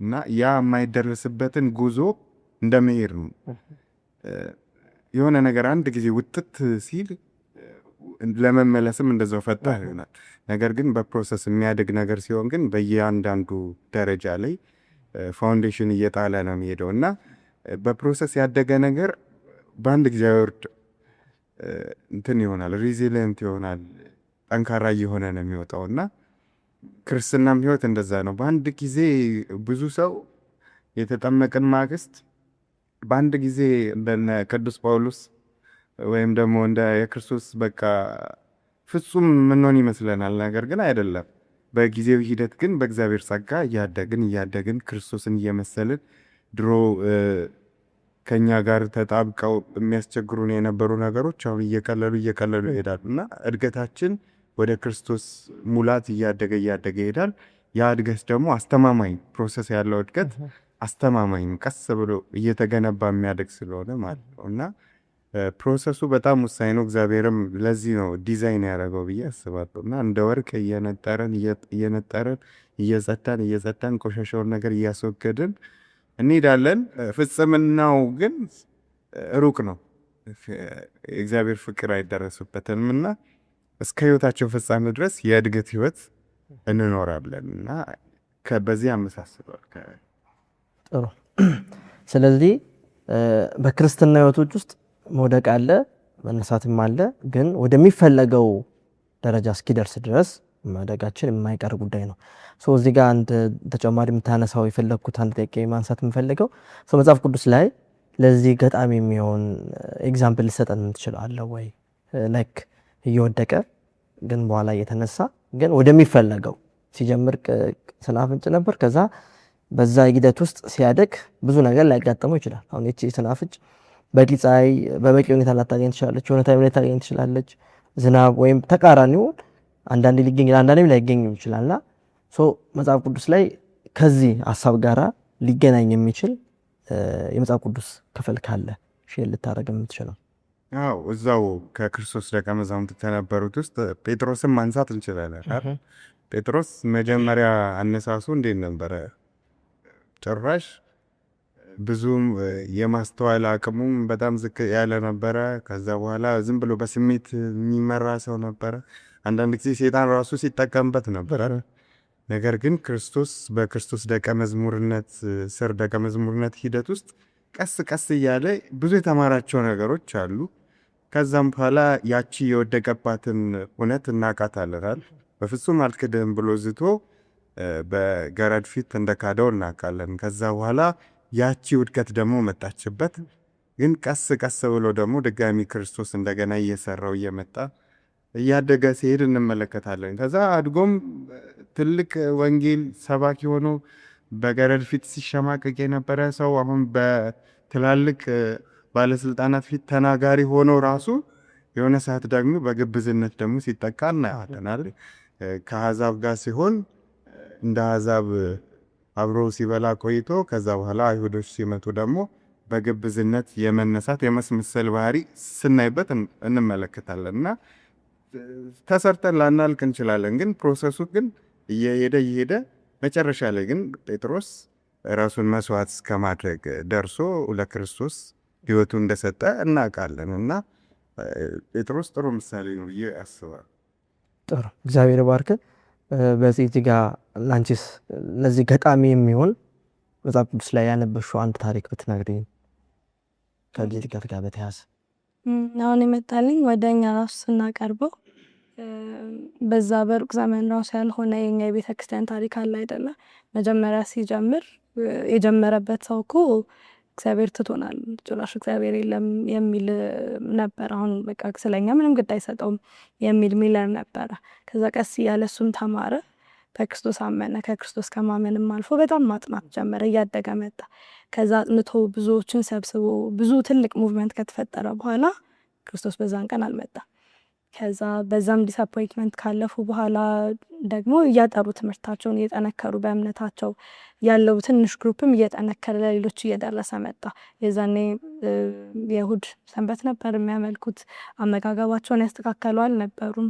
እና ያ የማይደረስበትን ጉዞ እንደመሄድ ነው። የሆነ ነገር አንድ ጊዜ ውጥት ሲል ለመመለስም እንደዛው ፈጣን ይሆናል። ነገር ግን በፕሮሰስ የሚያድግ ነገር ሲሆን ግን በየአንዳንዱ ደረጃ ላይ ፋውንዴሽን እየጣለ ነው የሚሄደው እና በፕሮሰስ ያደገ ነገር በአንድ ጊዜ አይወርድ እንትን ይሆናል፣ ሪዚሊየንት ይሆናል፣ ጠንካራ እየሆነ ነው የሚወጣው እና ክርስትናም ህይወት እንደዛ ነው። በአንድ ጊዜ ብዙ ሰው የተጠመቅን ማግስት በአንድ ጊዜ እንደነ ቅዱስ ጳውሎስ ወይም ደግሞ እንደ የክርስቶስ በቃ ፍጹም ምንሆን ይመስለናል። ነገር ግን አይደለም። በጊዜው ሂደት ግን በእግዚአብሔር ጸጋ እያደግን ክርስቶስን እየመሰልን ድሮ ከኛ ጋር ተጣብቀው የሚያስቸግሩን የነበሩ ነገሮች አሁን እየቀለሉ ይሄዳሉ እና እድገታችን ወደ ክርስቶስ ሙላት እያደገ ይሄዳል። ያ እድገት ደግሞ አስተማማኝ ፕሮሰስ ያለው እድገት አስተማማኝ ቀስ ብሎ እየተገነባ የሚያደግ ስለሆነ ማለት ነው እና ፕሮሰሱ በጣም ወሳኝ ነው። እግዚአብሔርም ለዚህ ነው ዲዛይን ያደረገው ብዬ አስባለሁ እና እንደ ወርቅ እየነጠረን እየጸዳን ቆሻሻውን ነገር እያስወገድን እንሄዳለን። ፍጽምናው ግን ሩቅ ነው። የእግዚአብሔር ፍቅር አይደረስበትም እና እስከ ህይወታችን ፍጻሜ ድረስ የእድገት ህይወት እንኖራለን እና በዚህ አመሳስሏል። ጥሩ። ስለዚህ በክርስትና ህይወቶች ውስጥ መውደቅ አለ፣ መነሳትም አለ። ግን ወደሚፈለገው ደረጃ እስኪደርስ ድረስ ማደጋችን የማይቀር ጉዳይ ነው። እዚህ ጋር አንድ ተጨማሪ የምታነሳው የፈለግኩት አንድ ጥያቄ ማንሳት የምፈልገው መጽሐፍ ቅዱስ ላይ ለዚህ ገጣሚ የሚሆን ኤግዛምፕል ሊሰጠን የምትችለው አለ ወይ? ላይክ እየወደቀ ግን በኋላ እየተነሳ ግን ወደሚፈለገው ሲጀምር ሰናፍጭ ነበር። ከዛ በዛ ሂደት ውስጥ ሲያደግ ብዙ ነገር ሊያጋጥመው ይችላል። አሁን እቺ ሰናፍጭ በቂ ፀሐይ በበቂ ሁኔታ ላታገኝ ትችላለች፣ የሆነ ታይም ላይ ታገኝ ትችላለች። ዝናብ ወይም ተቃራኒው አንዳንዴ ሊገኝ አንዳንዴም ላይገኝ ይችላልና መጽሐፍ ቅዱስ ላይ ከዚህ ሀሳብ ጋራ ሊገናኝ የሚችል የመጽሐፍ ቅዱስ ክፍል ካለ ሼር ልታደርግ የምትችለው? አዎ፣ እዛው ከክርስቶስ ደቀ መዛሙርት ከነበሩት ውስጥ ጴጥሮስን ማንሳት እንችላለን። ጴጥሮስ መጀመሪያ አነሳሱ እንዴት ነበረ? ጭራሽ ብዙም የማስተዋል አቅሙም በጣም ዝቅ ያለ ነበረ። ከዛ በኋላ ዝም ብሎ በስሜት የሚመራ ሰው ነበረ። አንዳንድ ጊዜ ሴጣን ራሱ ሲጠቀምበት ነበረ። ነገር ግን ክርስቶስ በክርስቶስ ደቀ መዝሙርነት ሂደት ውስጥ ቀስ እያለ ብዙ የተማራቸው ነገሮች አሉ። ከዛም በኋላ ያቺ የወደቀባትን እውነት እናቃታለን። በፍጹም አልክድም ብሎ ዝቶ በገረድ ፊት እንደካደው እናቃለን። ከዛ በኋላ ያቺ ውድቀት ደግሞ መጣችበት። ግን ቀስ ብሎ ደግሞ ድጋሚ ክርስቶስ እንደገና እየሰራው እየመጣ እያደገ ሲሄድ እንመለከታለን። ከዛ አድጎም ትልቅ ወንጌል ሰባኪ ሆኖ በገረድ ፊት ሲሸማቀቅ የነበረ ሰው አሁን በትላልቅ ባለስልጣናት ፊት ተናጋሪ ሆኖ ራሱ የሆነ ሰዓት ደግሞ በግብዝነት ደግሞ ሲጠቃ እናያለን። ከአሕዛብ ጋር ሲሆን እንደ አሕዛብ አብሮ ሲበላ ቆይቶ ከዛ በኋላ አይሁዶች ሲመጡ ደግሞ በግብዝነት የመነሳት የመስመሰል ባህሪ ስናይበት እንመለከታለን እና ተሰርተን ላናልቅ እንችላለን። ግን ፕሮሰሱ ግን እየሄደ መጨረሻ ላይ ግን ጴጥሮስ ራሱን መስዋዕት እስከማድረግ ደርሶ ለክርስቶስ ሕይወቱ እንደሰጠ እናውቃለን እና ጴጥሮስ ጥሩ ምሳሌ ነው ብዬ አስባለሁ። ጥሩ፣ እግዚአብሔር ባርክ። በዚህ ጋር ላንቺስ ለዚህ ገጣሚ የሚሆን መጽሐፍ ቅዱስ ላይ ያነበብሽው አንድ ታሪክ ብትነግሪኝ ከዚህ ጋር በተያያዘ? አሁን የመጣልኝ ወደ እኛ ራሱ ስናቀርበው በዛ በሩቅ ዘመን ራሱ ያልሆነ የኛ የቤተክርስቲያን ታሪክ አለ አይደለ? መጀመሪያ ሲጀምር የጀመረበት ሰው እኮ እግዚአብሔር ትቶናል፣ ጭራሽ እግዚአብሔር የለም የሚል ነበር። አሁን በቃ ስለኛ ምንም ግድ አይሰጠውም የሚል ሚለር ነበረ። ከዛ ቀስ እያለ እሱም ተማረ፣ በክርስቶስ አመነ። ከክርስቶስ ከማመንም አልፎ በጣም ማጥናት ጀመረ፣ እያደገ መጣ። ከዛ አጥንቶ ብዙዎችን ሰብስቦ ብዙ ትልቅ ሙቭመንት ከተፈጠረ በኋላ ክርስቶስ በዛን ቀን አልመጣም። ከዛ በዛም ዲስአፖይንትመንት ካለፉ በኋላ ደግሞ እያጠሩ ትምህርታቸውን እየጠነከሩ በእምነታቸው ያለው ትንሽ ግሩፕም እየጠነከረ ለሌሎች እየደረሰ መጣ። የዛኔ የእሁድ ሰንበት ነበር የሚያመልኩት። አመጋገባቸውን ያስተካከሉ አልነበሩም።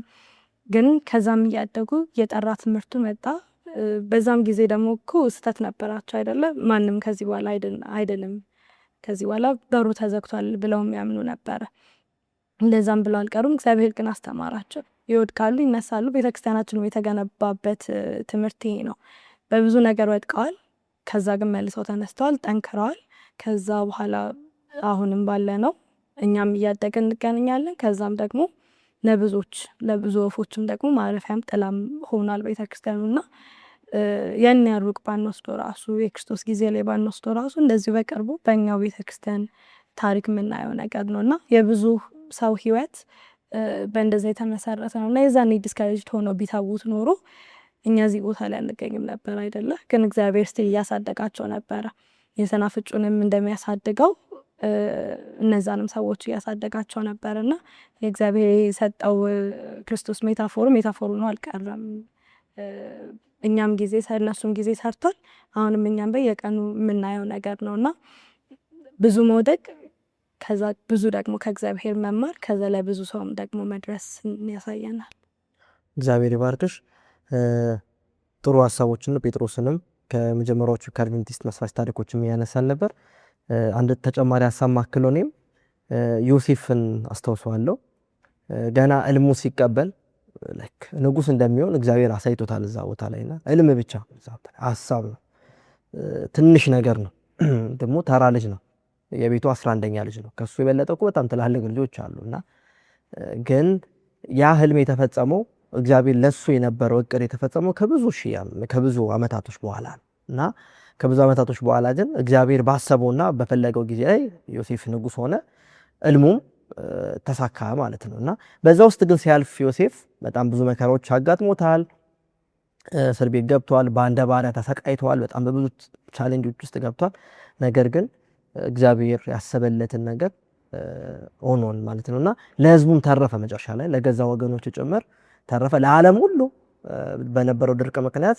ግን ከዛም እያደጉ የጠራ ትምህርቱ መጣ። በዛም ጊዜ ደግሞ እኮ ስህተት ነበራቸው አይደለ? ማንም ከዚህ በኋላ አይደለም፣ ከዚህ በኋላ በሩ ተዘግቷል ብለው የሚያምኑ ነበረ። እንደዛም ብለው አልቀሩም። እግዚአብሔር ግን አስተማራቸው። ይወድቃሉ፣ ይነሳሉ። ቤተክርስቲያናችን የተገነባበት ትምህርት ይሄ ነው። በብዙ ነገር ወድቀዋል፣ ከዛ ግን መልሰው ተነስተዋል፣ ጠንክረዋል። ከዛ በኋላ አሁንም ባለ ነው እኛም እያደግን እንገናኛለን። ከዛም ደግሞ ለብዙ ወፎችም ደግሞ ማረፊያም ጥላም ሆኗል ቤተክርስቲያኑና ያን ያሩቅ ባንወስዶ ራሱ የክርስቶስ ጊዜ ላይ ባንወስዶ ራሱ እንደዚሁ በቅርቡ በእኛው ቤተክርስቲያን ታሪክ የምናየው ነገር ነው እና የብዙ ሰው ህይወት በእንደዛ የተመሰረተ ነው እና የዛኔ ዲስካሬጅ ሆኖ ቢታውት ኖሮ እኛ እዚህ ቦታ ላይ አንገኝም ነበር አይደለ? ግን እግዚአብሔር ስቲል እያሳደጋቸው ነበረ። የሰናፍጩንም እንደሚያሳድገው እነዛንም ሰዎች እያሳደጋቸው ነበር እና የእግዚአብሔር የሰጠው ክርስቶስ ሜታፎሩ ነው አልቀረም። እኛም ጊዜ እነሱም ጊዜ ሰርቷል። አሁንም እኛም በየቀኑ የምናየው ነገር ነው እና ብዙ መውደቅ ከዛ ብዙ ደግሞ ከእግዚአብሔር መማር ከዛ ለብዙ ሰውም ደግሞ መድረስ ያሳየናል። እግዚአብሔር ይባርክሽ። ጥሩ ሀሳቦችን ጴጥሮስንም ከመጀመሪያዎቹ ከአድቬንቲስት መስራች ታሪኮችም ያነሳል ነበር። አንድ ተጨማሪ ሀሳብ ማክሎ እኔም ዮሴፍን አስታውሰዋለሁ። ገና እልሙ ሲቀበል ንጉስ እንደሚሆን እግዚአብሔር አሳይቶታል እዛ ቦታ ላይና እልም ብቻ ሀሳብ ነው፣ ትንሽ ነገር ነው። ደግሞ ተራ ልጅ ነው፣ የቤቱ 11ኛ ልጅ ነው። ከሱ የበለጠ እኮ በጣም ትላልቅ ልጆች አሉና ግን ያ ህልም የተፈጸመው እግዚአብሔር ለሱ የነበረው እቅድ የተፈጸመው ከብዙ አመታቶች በኋላ ነው እና ከብዙ አመታቶች በኋላ ግን እግዚአብሔር ባሰበውና በፈለገው ጊዜ ላይ ዮሴፍ ንጉስ ሆነ፣ እልሙም ተሳካ ማለት ነው እና በዛ ውስጥ ግን ሲያልፍ ዮሴፍ በጣም ብዙ መከራዎች አጋጥሞታል። እስር ቤት ገብቷል፣ በአንደ ባሪያ ተሰቃይቷል፣ በጣም በብዙ ቻሌንጆች ውስጥ ገብቷል። ነገር ግን እግዚአብሔር ያሰበለትን ነገር ሆኖን ማለት ነውና ለህዝቡም ተረፈ። መጨረሻ ላይ ለገዛ ወገኖቹ ጭምር ተረፈ። ለዓለም ሁሉ በነበረው ድርቅ ምክንያት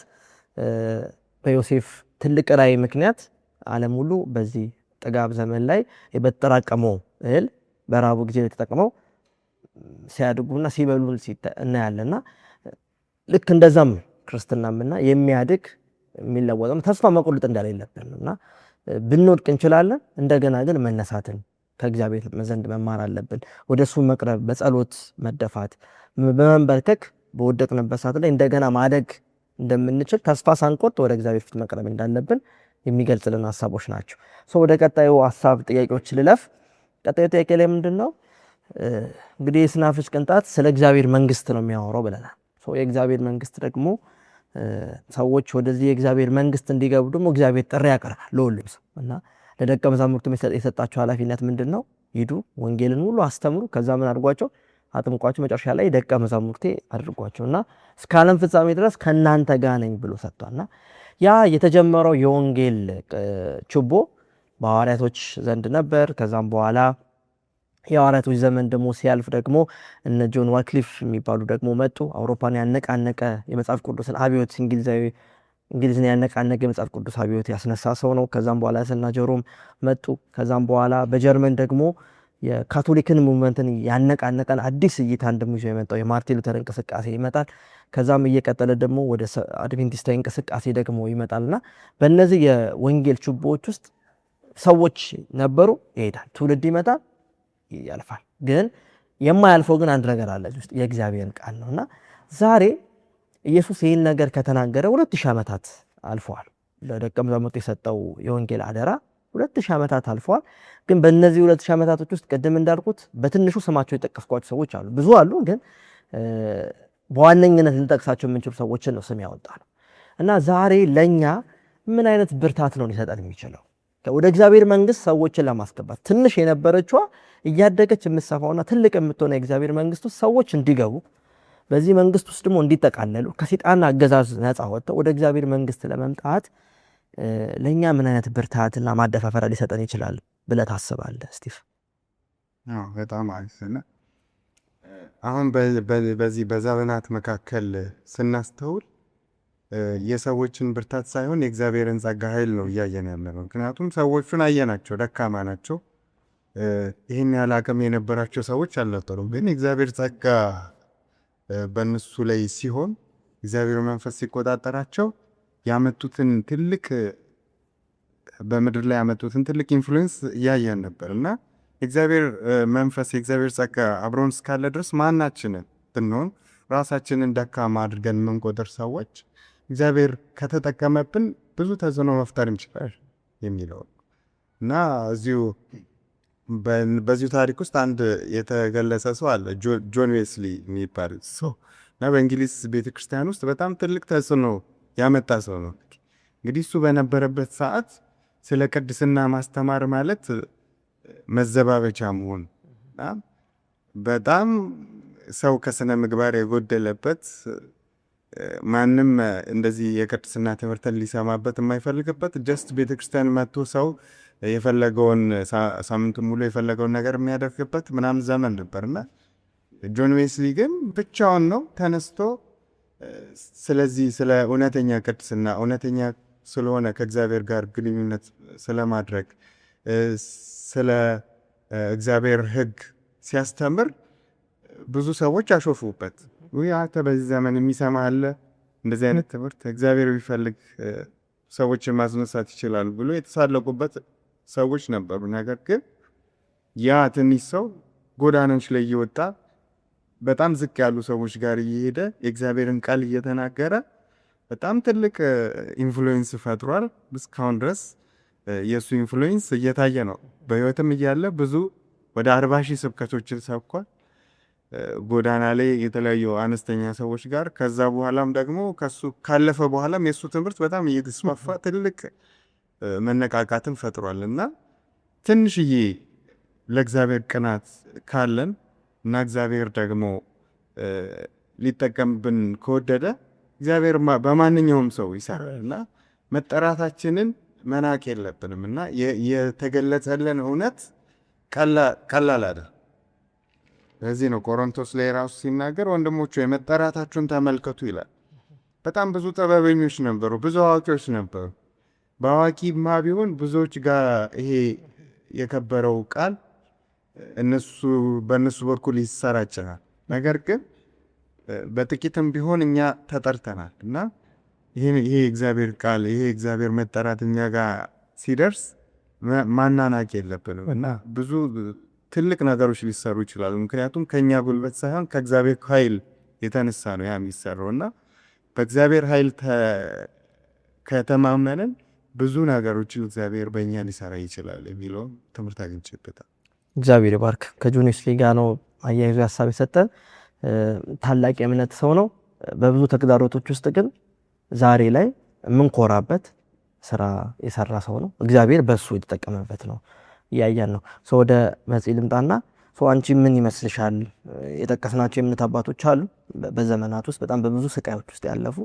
በዮሴፍ ትልቅ ራዕይ ምክንያት ዓለም ሁሉ በዚህ ጥጋብ ዘመን ላይ በተጠራቀመው እህል በራቡ ጊዜ ተጠቅመው ሲያድጉና ሲበሉ እናያለና ልክ እንደዛም ክርስትናምና የሚያድግ የሚለወጥም ተስፋ መቁረጥ እንደሌለብንና ብንወድቅ እንችላለን፣ እንደገና ግን መነሳትን ከእግዚአብሔር ዘንድ መማር አለብን። ወደሱ መቅረብ፣ በጸሎት መደፋት፣ በመንበርከክ በወደቅንበት ሰዓት ላይ እንደገና ማደግ እንደምንችል ተስፋ ሳንቆርጥ ወደ እግዚአብሔር ፊት መቅረብ እንዳለብን የሚገልጽልን ሀሳቦች ናቸው። ወደ ቀጣዩ ሀሳብ ጥያቄዎች ልለፍ። ቀጣዩ ጥያቄ ላይ ምንድነው? እንግዲህ የስናፍጭ ቅንጣት ስለ እግዚአብሔር መንግስት ነው የሚያወራው ብለናል። የእግዚአብሔር መንግስት ደግሞ ሰዎች ወደዚህ የእግዚአብሔር መንግስት እንዲገቡ ደግሞ እግዚአብሔር ጥሪ ያቀርባል ለሁሉም ሰው እና ለደቀ መዛሙርቱ የሰጣቸው ኃላፊነት ምንድነው? ሂዱ፣ ወንጌልን ሁሉ አስተምሩ፣ ከዛ ምን አድርጓቸው? አጥምቋቸው፣ መጨረሻ ላይ ደቀ መዛሙርቴ አድርጓቸውና እስከ ዓለም ፍጻሜ ድረስ ከእናንተ ጋር ነኝ ብሎ ሰጥቷልና ያ የተጀመረው የወንጌል ችቦ በሐዋርያቶች ዘንድ ነበር። ከዛም በኋላ የሐዋርያቶች ዘመን ደግሞ ሲያልፍ ደግሞ እነ ጆን ዋክሊፍ የሚባሉ ደግሞ መጡ። አውሮፓን ያነቃነቀ የመጽሐፍ ቅዱስን አብዮት እንግሊዝን ያነቃነቀ የመጽሐፍ ቅዱስ አብዮት ያስነሳ ሰው ነው። ከዛም በኋላ ስና ጀሮም መጡ። ከዛም በኋላ በጀርመን ደግሞ የካቶሊክን ሙቭመንትን ያነቃነቀን አዲስ እይታ እንደሚይዞ የመጣው የማርቲን ሉተር እንቅስቃሴ ይመጣል። ከዛም እየቀጠለ ደግሞ ወደ አድቬንቲስታዊ እንቅስቃሴ ደግሞ ይመጣልና በእነዚህ የወንጌል ችቦዎች ውስጥ ሰዎች ነበሩ፣ ይሄዳል፣ ትውልድ ይመጣል፣ ያልፋል። ግን የማያልፈው ግን አንድ ነገር አለ ውስጥ የእግዚአብሔር ቃል ነውና ዛሬ ኢየሱስ ይህን ነገር ከተናገረ 2000 ዓመታት አልፈዋል። ለደቀ መዛሙርቱ የሰጠው የወንጌል አደራ 2000 ዓመታት አልፈዋል። ግን በእነዚህ 2000 ዓመታቶች ውስጥ ቅድም እንዳልኩት በትንሹ ስማቸው የጠቀስኳቸው ሰዎች አሉ፣ ብዙ አሉ። ግን በዋነኝነት ልንጠቅሳቸው የምንችሉ ሰዎችን ነው ስም ያወጣነው እና ዛሬ ለኛ ምን አይነት ብርታት ነው ሊሰጠን የሚችለው? ወደ እግዚአብሔር መንግስት ሰዎችን ለማስገባት ትንሽ የነበረችዋ እያደገች የምትሰፋውና ትልቅ የምትሆነው የእግዚአብሔር መንግስት ውስጥ ሰዎች እንዲገቡ፣ በዚህ መንግስት ውስጥ ደግሞ እንዲጠቃለሉ፣ ከሰይጣን አገዛዝ ነፃ ወጥተው ወደ እግዚአብሔር መንግስት ለመምጣት ለኛ ምን አይነት ብርታትና ማደፋፈሪያ ሊሰጠን ይችላል ብለህ ታስባለህ ስቲቭ? በጣም አሪፍ ነው። አሁን በዚህ በዘመናት መካከል ስናስተውል የሰዎችን ብርታት ሳይሆን የእግዚአብሔርን ጸጋ ኃይል ነው እያየን ያለነው። ምክንያቱም ሰዎቹን አየናቸው፣ ደካማ ናቸው። ይህን ያህል አቅም የነበራቸው ሰዎች አልነበሩም። ግን የእግዚአብሔር ጸጋ በእነሱ ላይ ሲሆን፣ እግዚአብሔር መንፈስ ሲቆጣጠራቸው ያመጡትን ትልቅ በምድር ላይ ያመጡትን ትልቅ ኢንፍሉዌንስ እያየን ነበር እና የእግዚአብሔር መንፈስ የእግዚአብሔር ጸጋ አብሮን እስካለ ድረስ ማናችንን ብንሆን ራሳችንን ደካማ አድርገን የምንቆጥር ሰዎች እግዚአብሔር ከተጠቀመብን ብዙ ተጽዕኖ መፍጠር እንችላለን የሚለው እና በዚሁ ታሪክ ውስጥ አንድ የተገለጸ ሰው አለ ጆን ዌስሊ የሚባል ሰው እና በእንግሊዝ ቤተክርስቲያን ውስጥ በጣም ትልቅ ተጽዕኖ ያመጣ ሰው ነው። እንግዲህ እሱ በነበረበት ሰዓት ስለ ቅድስና ማስተማር ማለት መዘባበቻ መሆን እና በጣም ሰው ከስነ ምግባር የጎደለበት ማንም እንደዚህ የቅድስና ትምህርትን ሊሰማበት የማይፈልግበት ጀስት ቤተክርስቲያን መጥቶ ሰው የፈለገውን ሳምንቱን ሙሉ የፈለገውን ነገር የሚያደርግበት ምናምን ዘመን ነበርና ጆን ዌስሊ ግን ብቻውን ነው ተነስቶ ስለዚህ ስለ እውነተኛ ቅድስና እውነተኛ ስለሆነ ከእግዚአብሔር ጋር ግንኙነት ስለማድረግ ስለ እግዚአብሔር ሕግ ሲያስተምር ብዙ ሰዎች አሾፉበት። ወይ አንተ በዚህ ዘመን የሚሰማ አለ እንደዚህ አይነት ትምህርት እግዚአብሔር ቢፈልግ ሰዎችን ማስነሳት ይችላል ብሎ የተሳለቁበት ሰዎች ነበሩ። ነገር ግን ያ ትንሽ ሰው ጎዳናዎች ላይ እየወጣ በጣም ዝቅ ያሉ ሰዎች ጋር እየሄደ የእግዚአብሔርን ቃል እየተናገረ በጣም ትልቅ ኢንፍሉዌንስ ፈጥሯል። እስካሁን ድረስ የእሱ ኢንፍሉዌንስ እየታየ ነው። በህይወትም እያለ ብዙ ወደ 40,000 ስብከቶችን ሰብኳል ጎዳና ላይ የተለያዩ አነስተኛ ሰዎች ጋር። ከዛ በኋላም ደግሞ ከሱ ካለፈ በኋላም የእሱ ትምህርት በጣም እየተስፋፋ ትልቅ መነቃቃትን ፈጥሯል እና ትንሽዬ ለእግዚአብሔር ቅናት ካለን እና እግዚአብሔር ደግሞ ሊጠቀምብን ከወደደ እግዚአብሔር በማንኛውም ሰው ይሰራል እና መጠራታችንን መናቅ የለብንም እና የተገለጸልን እውነት ቀላል አይደል። ለዚህ ነው ቆሮንቶስ ላይ ራሱ ሲናገር ወንድሞቹ የመጠራታችሁን ተመልከቱ ይላል። በጣም ብዙ ጥበበኞች ነበሩ፣ ብዙ አዋቂዎች ነበሩ። በአዋቂማ ቢሆን ብዙዎች ጋር ይሄ የከበረው ቃል በእነሱ በኩል ይሰራጭናል። ነገር ግን በጥቂትም ቢሆን እኛ ተጠርተናል እና ይሄ እግዚአብሔር ቃል ይሄ እግዚአብሔር መጠራት እኛ ጋር ሲደርስ ማናናቅ የለብንም እና ብዙ ትልቅ ነገሮች ሊሰሩ ይችላሉ። ምክንያቱም ከኛ ጉልበት ሳይሆን ከእግዚአብሔር ኃይል የተነሳ ነው ያ የሚሰራው እና በእግዚአብሔር ኃይል ከተማመንን ብዙ ነገሮችን እግዚአብሔር በእኛ ሊሰራ ይችላል የሚለው ትምህርት አግኝቼበታል። እግዚአብሔር ይባርክ። ከጆን ዌስሊ ጋር ነው አያይዞ ሀሳብ የሰጠን። ታላቅ የእምነት ሰው ነው። በብዙ ተግዳሮቶች ውስጥ ግን ዛሬ ላይ የምንኮራበት ስራ የሰራ ሰው ነው። እግዚአብሔር በሱ የተጠቀመበት ነው እያያን ነው። ወደ መጽሔ ልምጣና አንቺ ምን ይመስልሻል? የጠቀስናቸው የእምነት አባቶች አሉ በዘመናት ውስጥ በጣም በብዙ ስቃዮች ውስጥ ያለፉ፣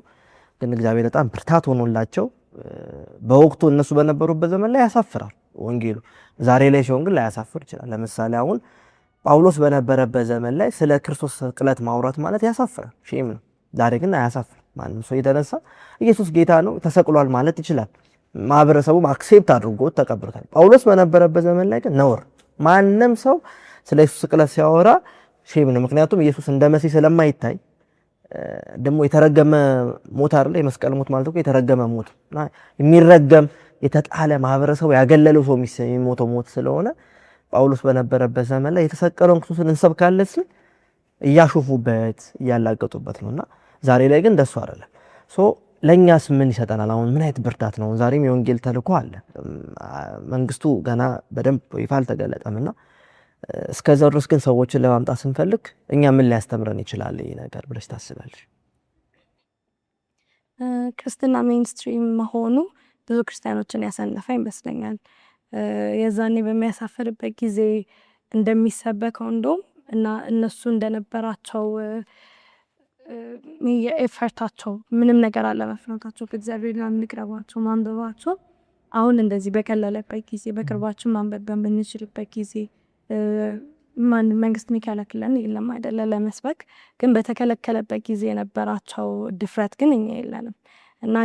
ግን እግዚአብሔር በጣም ብርታት ሆኖላቸው በወቅቱ እነሱ በነበሩበት ዘመን ላይ ያሳፍራል ወንጌሉ። ዛሬ ላይ ሲሆን ግን ላያሳፍር ይችላል። ለምሳሌ አሁን ጳውሎስ በነበረበት ዘመን ላይ ስለ ክርስቶስ ስቅለት ማውራት ማለት ያሳፍራል፣ ሼም ነው። ዛሬ ግን አያሳፍር። ማንም ሰው የተነሳ ኢየሱስ ጌታ ነው ተሰቅሏል ማለት ይችላል። ማህበረሰቡም አክሴፕት አድርጎት ተቀብሎታል። ጳውሎስ በነበረበት ዘመን ላይ ግን ነውር። ማንም ሰው ስለ ኢየሱስ ስቅለት ሲያወራ ሼም ነው። ምክንያቱም ኢየሱስ እንደ መሲህ ስለማይታይ ደግሞ የተረገመ ሞት አይደለ? የመስቀል ሞት ማለት እኮ የተረገመ ሞት እና የሚረገም የተጣለ ማህበረሰቡ ያገለለው ሰው የሚሞተው ሞት ስለሆነ ጳውሎስ በነበረበት ዘመን ላይ የተሰቀለውን ክርስቶስን እንሰብካለን ሲል እያሾፉበት እያላገጡበት ነውና ዛሬ ላይ ግን እንደሱ አይደለም። ለእኛስ ምን ይሰጠናል? አሁን ምን አይነት ብርታት ነው? ዛሬም የወንጌል ተልእኮ አለ። መንግስቱ ገና በደንብ ይፋ አልተገለጠምና እስከዛ ድረስ ግን ሰዎችን ለማምጣት ስንፈልግ እኛ ምን ሊያስተምረን ይችላል ይሄ ነገር ብለሽ ታስባለሽ? ክርስትና ሜንስትሪም መሆኑ ብዙ ክርስቲያኖችን ያሰነፈ ይመስለኛል። የዛኔ በሚያሳፍርበት ጊዜ እንደሚሰበከው እንደውም እና እነሱ እንደነበራቸው የኤፈርታቸው ምንም ነገር አለመፍራታቸው ከእግዚአብሔር ጋር እንቅረባቸው ማንበባቸው አሁን እንደዚህ በቀለለበት ጊዜ በቅርባችን ማንበብ በምንችልበት ጊዜ ማንም መንግስት የሚከለክለን የለም አይደለ ለመስበክ፣ ግን በተከለከለበት ጊዜ የነበራቸው ድፍረት ግን እኛ የለንም እና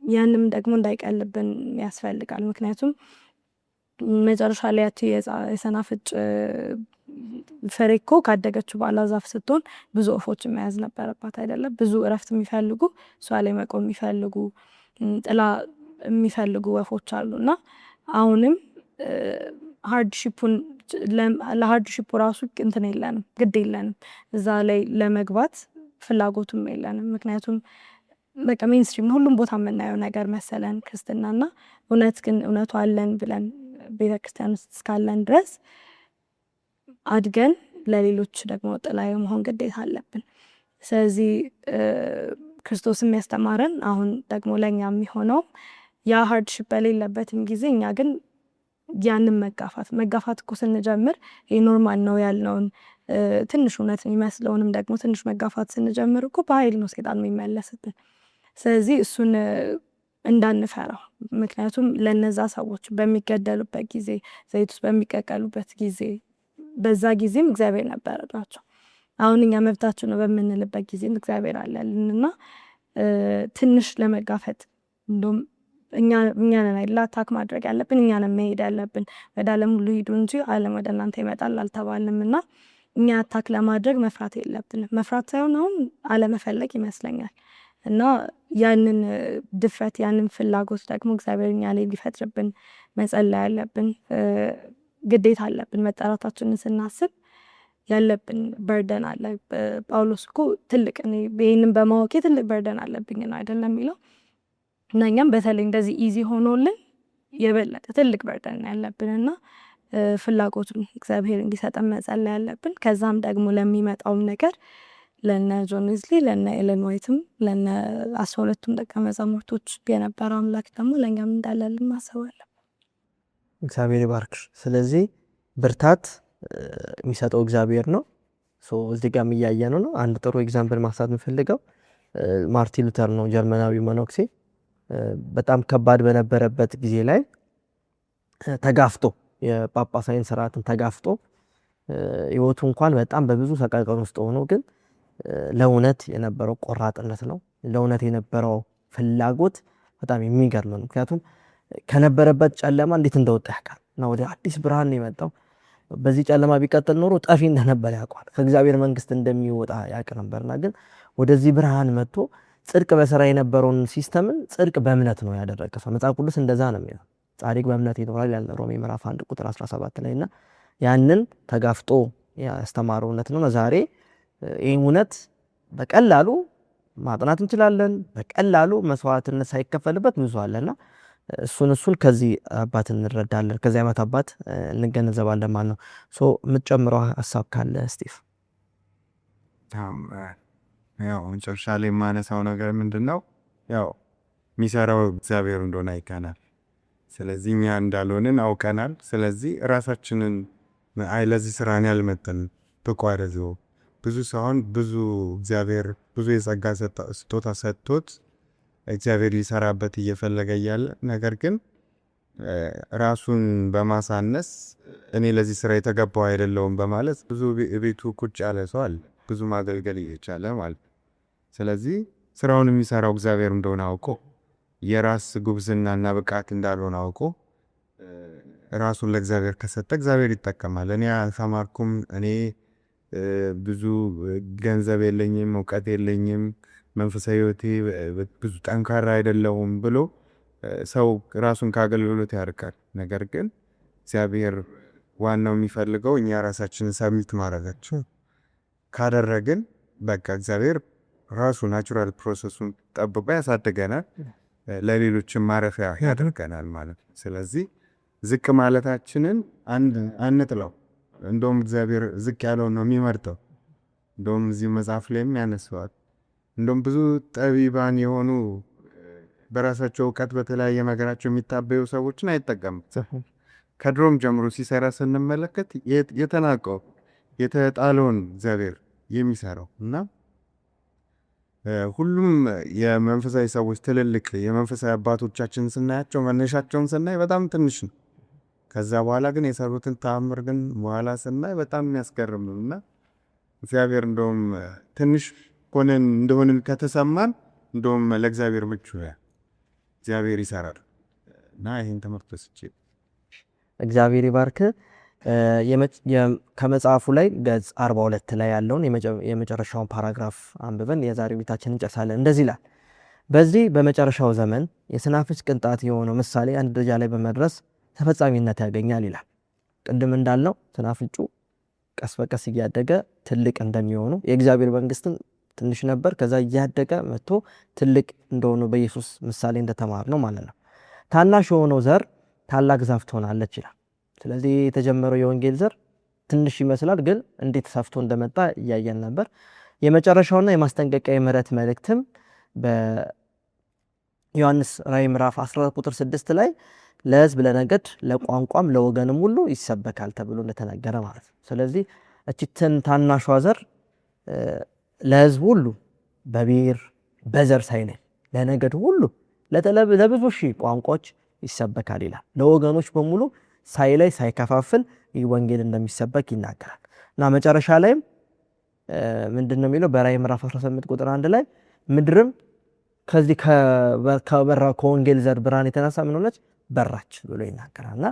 ያንም ደግሞ እንዳይቀልብን ያስፈልጋል። ምክንያቱም መጨረሻ ላይ ያቺ የሰናፍጭ ፍሬ እኮ ካደገች በኋላ ዛፍ ስትሆን ብዙ ወፎች መያዝ ነበረባት አይደለም። ብዙ እረፍት የሚፈልጉ እሷ ላይ መቆም የሚፈልጉ ጥላ የሚፈልጉ ወፎች አሉና አሁንም ለሃርድሺፑ ራሱ እንትን የለንም፣ ግድ የለንም እዛ ላይ ለመግባት ፍላጎቱም የለንም። ምክንያቱም በቃ ሜንስትሪም ሁሉም ቦታ የምናየው ነገር መሰለን ክርስትናና እውነት ግን እውነቱ አለን ብለን ቤተክርስቲያን ውስጥ እስካለን ድረስ አድገን ለሌሎች ደግሞ ጥላ የመሆን ግዴታ አለብን። ስለዚህ ክርስቶስ የሚያስተማረን አሁን ደግሞ ለእኛ የሚሆነው ያ ሃርድሺፕ በሌለበትም ጊዜ እኛ ግን ያንን መጋፋት እኮ ስንጀምር ይሄ ኖርማል ነው ያልነውን ትንሽ እውነት የሚመስለውንም ደግሞ ትንሽ መጋፋት ስንጀምር እኮ በኃይል ነው ሴጣን የሚመለስብን። ስለዚህ እሱን እንዳንፈራው፣ ምክንያቱም ለነዛ ሰዎች በሚገደሉበት ጊዜ፣ ዘይት ውስጥ በሚቀቀሉበት ጊዜ በዛ ጊዜም እግዚአብሔር ነበረላቸው። አሁን እኛ መብታችን ነው በምንልበት ጊዜም እግዚአብሔር አለልንና ትንሽ ለመጋፈጥ እንደውም እኛንን አይደል አታክ ማድረግ ያለብን፣ እኛንን መሄድ ያለብን። ወደ ዓለም ሁሉ ሂዱ እንጂ ዓለም ወደ እናንተ ይመጣል አልተባልንምና እኛ አታክ ለማድረግ መፍራት የለብንም። መፍራት ሳይሆን አሁን አለመፈለግ ይመስለኛል። እና ያንን ድፍረት ያንን ፍላጎት ደግሞ እግዚአብሔር እኛ ላይ ሊፈጥርብን መጸለይ ያለብን ግዴታ አለብን። መጠራታችንን ስናስብ ያለብን በርደን አለ። ጳውሎስ እኮ ትልቅ ይህንን በማወቄ ትልቅ በርደን አለብኝ ነው አይደለም የሚለው። እና እኛም በተለይ እንደዚህ ኢዚ ሆኖልን የበለጠ ትልቅ በርደን ያለብንና ፍላጎቱን እግዚአብሔር እንዲሰጠን መጸለይ ያለብን። ከዛም ደግሞ ለሚመጣውም ነገር ለነ ጆን ዌዝሊ ለነ ኤለን ዋይትም ለነ 12ቱም ደቀ መዛሙርቶች የነበረው አምላክ ደግሞ ለእኛም እንዳለልን ማሰብ አለብን። እግዚአብሔር ይባርክሽ። ስለዚህ ብርታት የሚሰጠው እግዚአብሔር ነው። እዚህ ጋር እያየን ነው። አንድ ጥሩ ኤግዛምፕል ማንሳት የምፈልገው ማርቲን ሉተር ነው፣ ጀርመናዊ መነኩሴ። በጣም ከባድ በነበረበት ጊዜ ላይ ተጋፍጦ የጳጳሳዊን ስርዓትን ተጋፍጦ ህይወቱ እንኳን በጣም በብዙ ሰቀቀን ውስጥ ሆኖ ግን ለእውነት የነበረው ቆራጥነት ነው፣ ለእውነት የነበረው ፍላጎት በጣም የሚገርም ነው። ምክንያቱም ከነበረበት ጨለማ እንዴት እንደወጣ ያውቃል እና ወደ አዲስ ብርሃን ነው የመጣው። በዚህ ጨለማ ቢቀጥል ኖሮ ጠፊ እንደነበር ያውቃል፣ ከእግዚአብሔር መንግስት እንደሚወጣ ያውቅ ነበርና ግን ወደዚህ ብርሃን መጥቶ ጽድቅ በስራ የነበረውን ሲስተምን ጽድቅ በእምነት ነው ያደረገው። መጽሐፍ ቅዱስ እንደዛ ነው የሚለው፣ ጻድቅ በእምነት ይኖራል ያለ ሮሜ ምዕራፍ 1 ቁጥር 17 ላይ እና ያንን ተጋፍጦ ያስተማረው እውነት ነው። ዛሬ ይህ እውነት በቀላሉ ማጥናት እንችላለን። በቀላሉ መስዋዕትነት ሳይከፈልበት ብዙ አለና እሱን ከዚህ አባት እንረዳለን፣ ከዚህ ዓመት አባት እንገነዘባለን ማለት ነው። የምትጨምረው ሀሳብ ካለ ስቲቭ? ያው መጨረሻ ላይ የማነሳው ነገር ምንድን ነው፣ ያው የሚሰራው እግዚአብሔር እንደሆነ አይተናል። ስለዚህ እኛ እንዳልሆንን አውቀናል። ስለዚህ ራሳችንን ለዚህ ስራ እኔ አልመጥንም ብቁ አይደለሁም ብዙ ሰውን ብዙ እግዚአብሔር ብዙ የጸጋ ስጦታ ሰጥቶት እግዚአብሔር ሊሰራበት እየፈለገ እያለ ነገር ግን ራሱን በማሳነስ እኔ ለዚህ ስራ የተገባው አይደለሁም በማለት ብዙ ቤቱ ቁጭ ያለ ሰው አለ፣ ብዙ ማገልገል እየቻለ ማለት። ስለዚህ ስራውን የሚሰራው እግዚአብሔር እንደሆነ አውቆ የራስ ጉብዝናና ብቃት እንዳልሆነ አውቆ ራሱን ለእግዚአብሔር ከሰጠ እግዚአብሔር ይጠቀማል። እኔ አልተማርኩም፣ እኔ ብዙ ገንዘብ የለኝም፣ እውቀት የለኝም፣ መንፈሳዊ ህይወቴ ብዙ ጠንካራ አይደለሁም ብሎ ሰው ራሱን ከአገልግሎት ያርቃል። ነገር ግን እግዚአብሔር ዋናው የሚፈልገው እኛ ራሳችንን ሰብሚት ማድረጋችን ካደረግን በቃ እግዚአብሔር ራሱ ናቹራል ፕሮሰሱን ጠብቆ ያሳድገናል፣ ለሌሎችም ማረፊያ ያደርገናል ማለት ነው። ስለዚህ ዝቅ ማለታችንን አንጥለው። እንደውም እግዚአብሔር ዝቅ ያለውን ነው የሚመርጠው። እንደውም እዚህ መጽሐፍ ላይም ያነሳዋል። እንደውም ብዙ ጠቢባን የሆኑ በራሳቸው እውቀት በተለያየ ነገራቸው የሚታበዩ ሰዎችን አይጠቀምም። ከድሮም ጀምሮ ሲሰራ ስንመለከት የተናቀው የተጣለውን እግዚአብሔር የሚሰራው እና ሁሉም የመንፈሳዊ ሰዎች ትልልቅ የመንፈሳዊ አባቶቻችን ስናያቸው መነሻቸውን ስናይ በጣም ትንሽ ነው። ከዛ በኋላ ግን የሰሩትን ተአምር ግን በኋላ ስናይ በጣም የሚያስገርም ነው እና እግዚአብሔር እንደውም ትንሽ ሆነን እንደሆንን ከተሰማን እንደውም ለእግዚአብሔር ምቹ እግዚአብሔር ይሰራል እና ይህን ትምህርት ወስጄ እግዚአብሔር ይባርክ። ከመጽሐፉ ላይ ገጽ 42 ላይ ያለውን የመጨረሻውን ፓራግራፍ አንብበን የዛሬው ቤታችንን እንጨርሳለን። እንደዚህ ይላል። በዚህ በመጨረሻው ዘመን የሰናፍጭ ቅንጣት የሆነው ምሳሌ አንድ ደረጃ ላይ በመድረስ ተፈጻሚነት ያገኛል ይላል። ቅድም እንዳልነው ሰናፍጩ ቀስ በቀስ እያደገ ትልቅ እንደሚሆኑ የእግዚአብሔር መንግስትን ትንሽ ነበር። ከዛ እያደገ መጥቶ ትልቅ እንደሆነ በኢየሱስ ምሳሌ እንደተማር ነው ማለት ነው። ታናሽ የሆነው ዘር ታላቅ ዛፍ ትሆናለች ይላል። ስለዚህ የተጀመረው የወንጌል ዘር ትንሽ ይመስላል፣ ግን እንዴት ሰፍቶ እንደመጣ እያየን ነበር። የመጨረሻውና የማስጠንቀቂያ የምህረት መልእክትም በዮሐንስ ራዕይ ምዕራፍ 14 ቁጥር 6 ላይ ለሕዝብ፣ ለነገድ፣ ለቋንቋም ለወገንም ሁሉ ይሰበካል ተብሎ እንደተነገረ ማለት ነው። ስለዚህ እቺ ታናሿ ዘር ለሕዝብ ሁሉ በብሔር በዘር ሳይለይ ለነገድ ሁሉ ለብዙ ሺህ ቋንቋዎች ይሰበካል ይላል። ለወገኖች በሙሉ ሳይለይ ሳይከፋፍል ይህ ወንጌል እንደሚሰበክ ይናገራል። እና መጨረሻ ላይም ምንድነው የሚለው በራዕይ ምዕራፍ 18 ቁጥር 1 ላይ ምድርም ከዚህ ከወንጌል ዘር ብርሃን የተነሳ ምን ሆነች? በራች ብሎ ይናገራል። እና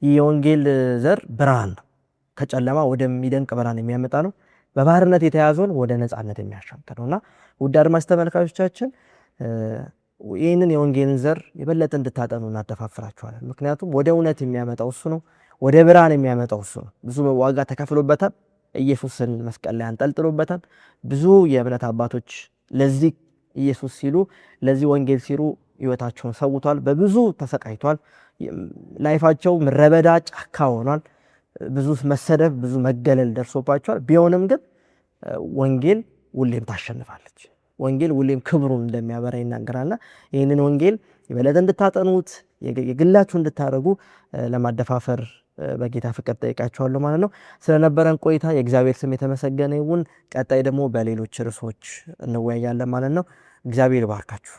ይህ የወንጌል ዘር ብርሃን ነው። ከጨለማ ወደሚደንቅ ብርሃን የሚያመጣ ነው። በባህርነት የተያዘውን ወደ ነፃነት የሚያሻግር ነውና ውድ አድማጭ ተመልካቾቻችን ይህንን የወንጌልን ዘር የበለጠ እንድታጠኑ እናደፋፍራችኋለን። ምክንያቱም ወደ እውነት የሚያመጣው እሱ ነው። ወደ ብርሃን የሚያመጣው እሱ ነው። ብዙ ዋጋ ተከፍሎበታል። ኢየሱስን መስቀል ላይ አንጠልጥሎበታል። ብዙ የእምነት አባቶች ለዚህ ኢየሱስ ሲሉ ለዚህ ወንጌል ሲሉ ሕይወታቸውን ሰውቷል። በብዙ ተሰቃይቷል። ላይፋቸው ምረበዳ ጫካ ሆኗል። ብዙ መሰደብ፣ ብዙ መገለል ደርሶባቸዋል። ቢሆንም ግን ወንጌል ሁሌም ታሸንፋለች። ወንጌል ሁሌም ክብሩን እንደሚያበራ ይናገራልና ይህንን ወንጌል የበለጠ እንድታጠኑት የግላችሁ እንድታደርጉ ለማደፋፈር በጌታ ፍቅር ጠይቃችኋለሁ ማለት ነው። ስለነበረን ቆይታ የእግዚአብሔር ስም የተመሰገነ ይሁን። ቀጣይ ደግሞ በሌሎች ርዕሶች እንወያያለን ማለት ነው። እግዚአብሔር ይባርካችሁ።